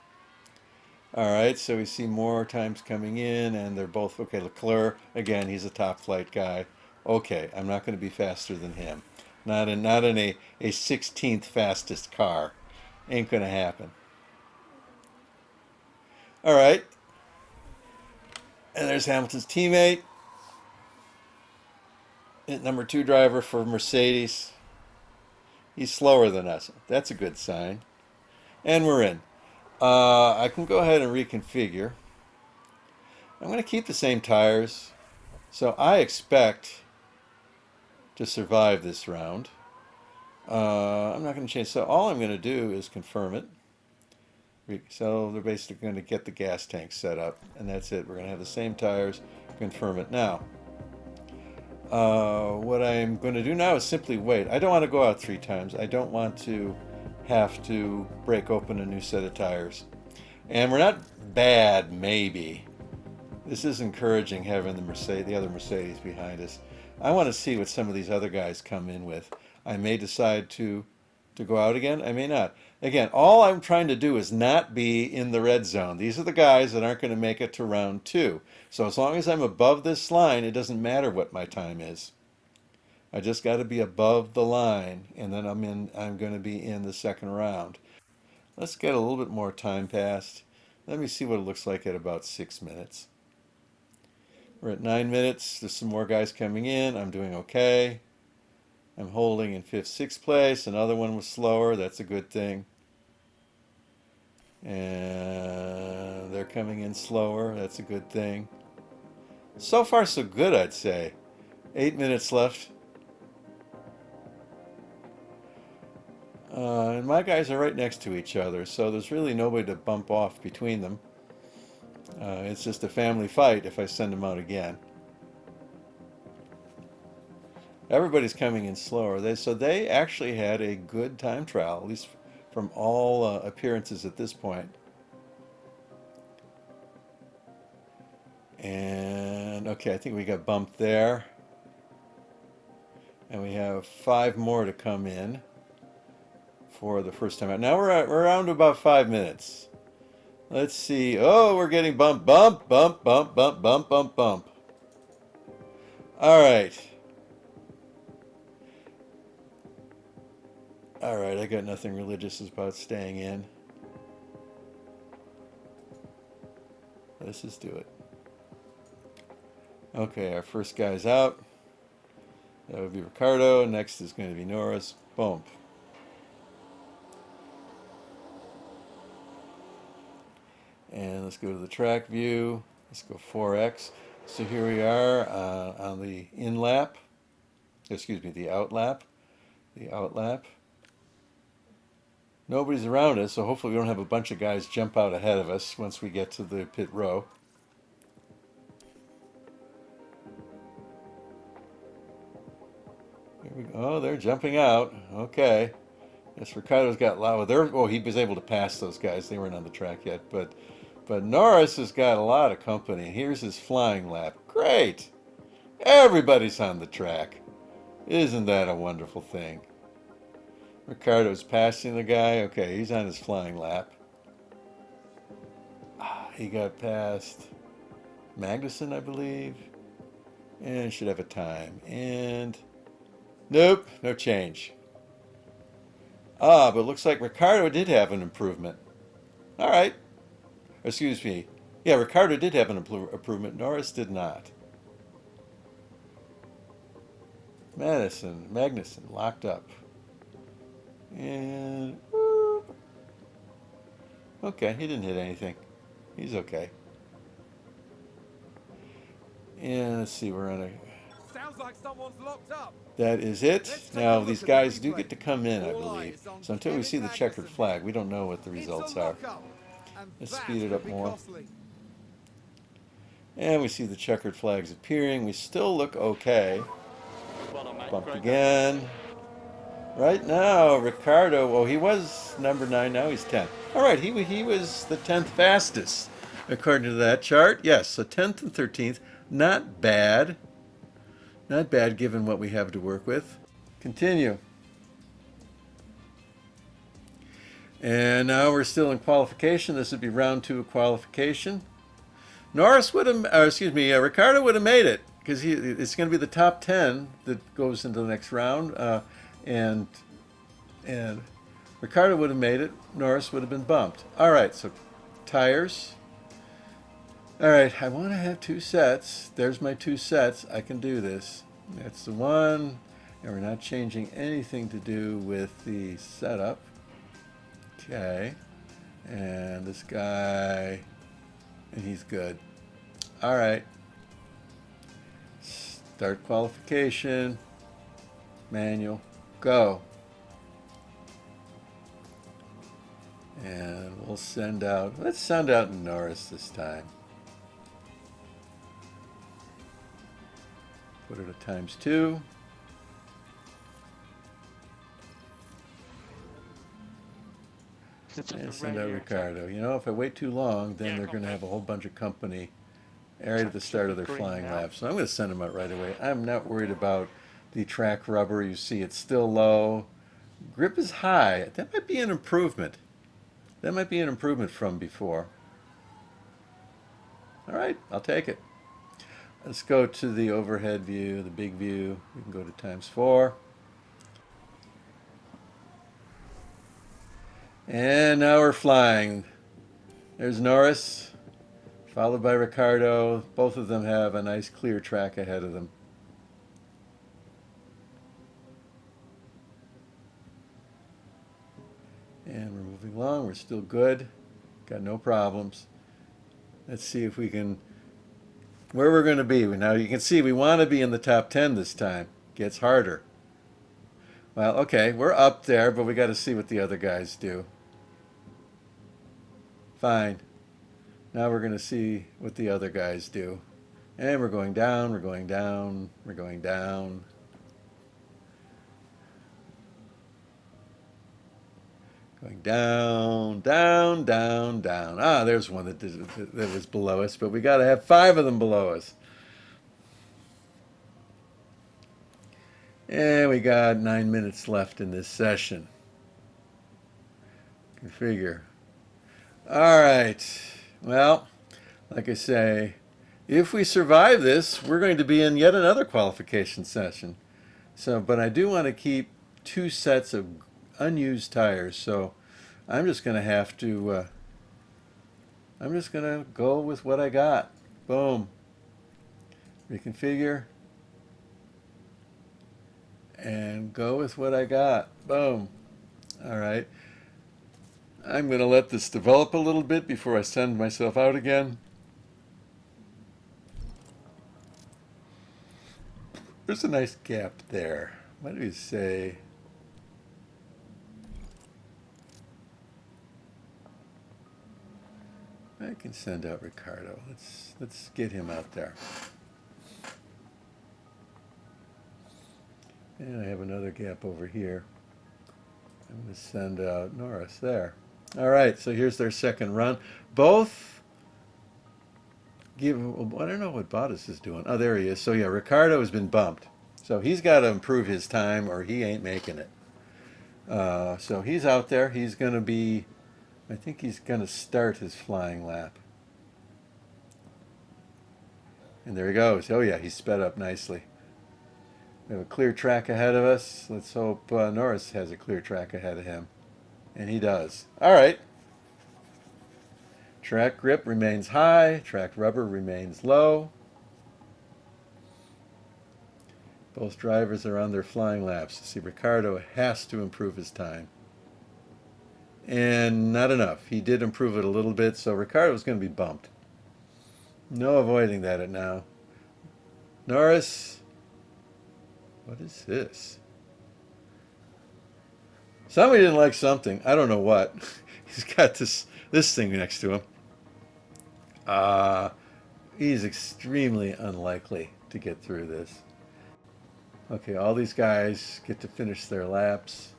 All right, so we see more times coming in, and they're both, okay, Leclerc, again, he's a top flight guy. Okay, I'm not going to be faster than him. Not in a 16th fastest car. Ain't going to happen. All right. And there's Hamilton's teammate. Number 2 driver for Mercedes. He's slower than us. That's a good sign. And we're in. I can go ahead and reconfigure. I'm going to keep the same tires. So I expect to survive this round. I'm not going to change. So all I'm going to do is confirm it. So they're basically going to get the gas tank set up. And that's it. We're going to have the same tires. Confirm it now. What I'm going to do now is simply wait. I don't want to go out 3 times. I don't want to have to break open a new set of tires. And we're not bad, maybe. This is encouraging having the other Mercedes behind us. I want to see what some of these other guys come in with. I may decide to go out again. I may not. Again, all I'm trying to do is not be in the red zone. These are the guys that aren't going to make it to round 2. So as long as I'm above this line, it doesn't matter what my time is. I just got to be above the line, and then I'm going to be in the second round. Let's get a little bit more time passed. Let me see what it looks like at about 6 minutes. We're at 9 minutes. There's some more guys coming in. I'm doing okay. I'm holding in 5th, 6th place. Another one was slower. That's a good thing. And they're coming in slower. That's a good thing. So far, so good, I'd say. 8 minutes left. And my guys are right next to each other, so there's really nobody to bump off between them. It's just a family fight if I send them out again. Everybody's coming in slower. So they actually had a good time trial, at least from all appearances at this point. And okay, I think we got bumped there. And we have 5 more to come in for the first time out. Now we're around to about 5 minutes. Let's see. Oh, we're getting bump, bump, bump, bump, bump, bump, bump, bump. All right. All right, I got nothing religious about staying in. Let's just do it. Okay, our first guy's out. That would be Ricardo. Next is going to be Norris. Boom. And let's go to the track view. Let's go 4X. So here we are on the in lap. Excuse me, the out lap. The out lap. Nobody's around us, so hopefully we don't have a bunch of guys jump out ahead of us once we get to the pit row. Here we go. Oh, they're jumping out. Okay. Yes, Ricardo's got loud. Oh, he was able to pass those guys. They weren't on the track yet, but Norris has got a lot of company. Here's his flying lap. Great. Everybody's on the track. Isn't that a wonderful thing? Ricardo's passing the guy. Okay, he's on his flying lap. He got past Magnussen, I believe. And should have a time. And nope, no change. But it looks like Ricardo did have an improvement. All right. Excuse me. Yeah, Ricardo did have an improvement. Norris did not. Magnussen locked up. And whoop. Okay, he didn't hit anything. He's okay. And let's see, we're on a... Sounds like someone's locked up. That is it. Let's take Now, a look these at the guys do replay. get to come in, I All believe. eyes on So until we see the Kevin checkered Magnussen. flag, we don't know what the It's results a are. lockup, and Let's that speed it could up be more. costly. And we see the checkered flags appearing. We still look okay. Well done, mate. Bumped Great. again. Right now, Ricardo, well, he was number 9, now he's 10. All right, he was the 10th fastest, according to that chart. Yes, so 10th and 13th, not bad. Not bad given what we have to work with. Continue. And now we're still in qualification. This would be round 2 of qualification. Norris would have, Ricardo would have made it because it's going to be the top 10 that goes into the next round. And Ricardo would have made it. Norris would have been bumped. All right, so tires. All right, I want to have 2 sets. There's my 2 sets. I can do this. That's the one. And we're not changing anything to do with the setup. Okay. And this guy, and he's good. All right. Start qualification. Manual. Go. And we'll send out, let's send out Norris this time. Put it at ×2. And send out Ricardo. You know, if I wait too long, then Yeah, they're going to okay. have a whole bunch of company right at the start of their Green flying now. lap. So I'm going to send them out right away. I'm not worried about the track rubber. You see it's still low. Grip is high. That might be an improvement. That might be an improvement from before. All right, I'll take it. Let's go to the overhead view, the big view. We can go to ×4. And now we're flying. There's Norris, followed by Ricardo. Both of them have a nice clear track ahead of them. And we're moving along. We're still good. Got no problems. Let's see if we can, where we're going to be. Now you can see we want to be in the top 10 this time. Gets harder. Well, okay, we're up there, but we got to see what the other guys do. Fine. Now we're going to see what the other guys do. And we're going down, we're going down, we're going down. Going down, down, down, down. Ah, there's one that was below us, but we got to have 5 of them below us. And we got 9 minutes left in this session. Configure. All right. Well, like I say, if we survive this, we're going to be in yet another qualification session. So, but I do want to keep 2 sets of unused tires, so I'm just going to have to I'm just going to go with what I got. Boom. Reconfigure and go with what I got. Boom. All right. I'm going to let this develop a little bit before I send myself out again. There's a nice gap there. What do you say? I can send out Ricardo. Let's get him out there. And I have another gap over here. I'm going to send out Norris there. All right, so here's their second run. Both give. I don't know what Bottas is doing. Oh, there he is. So yeah, Ricardo has been bumped. So he's got to improve his time, or he ain't making it. So he's out there. He's going to be. I think he's going to start his flying lap. And there he goes. Oh yeah, he's sped up nicely. We have a clear track ahead of us. Let's hope Norris has a clear track ahead of him. And he does. All right. Track grip remains high. Track rubber remains low. Both drivers are on their flying laps. See, Ricardo has to improve his time. And not enough. He did improve it a little bit, so Ricardo's going to be bumped. No avoiding that now. Norris. What is this? Somebody didn't like something. I don't know what. He's got this thing next to him. He's extremely unlikely to get through this. Okay, all these guys get to finish their laps.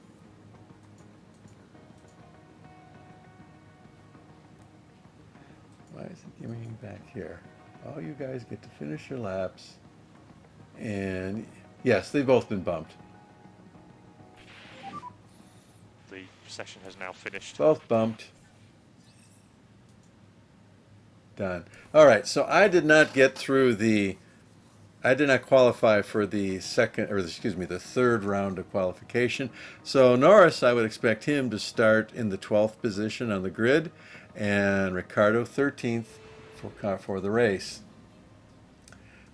Why is it giving me back here? All you guys get to finish your laps. And yes, they've both been bumped. The session has now finished. Both bumped. Done. All right, so I did not get through I did not qualify for the the third round of qualification. So Norris, I would expect him to start in the 12th position on the grid, and Ricardo 13th for the race.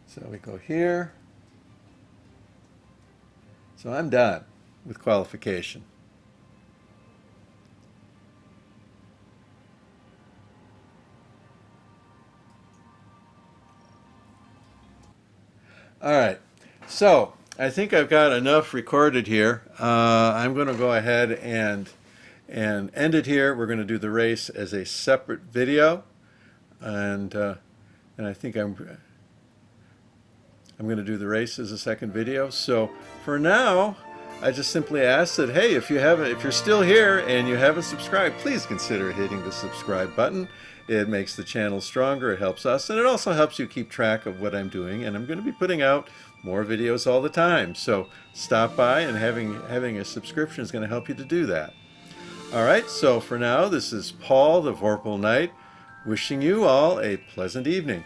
So we go here. So I'm done with qualification. All right, so I think I've got enough recorded here. I'm going to go ahead and end it here. We're going to do the race as a separate video, and I think I'm going to do the race as a second video. So for now, I just simply ask that, hey, if you're still here and you haven't subscribed, please consider hitting the subscribe button. It makes the channel stronger, it helps us, and it also helps you keep track of what I'm doing, and I'm going to be putting out more videos all the time. So stop by, and having a subscription is going to help you to do that. All right, so for now, this is Paul, the Vorpal Knight, wishing you all a pleasant evening.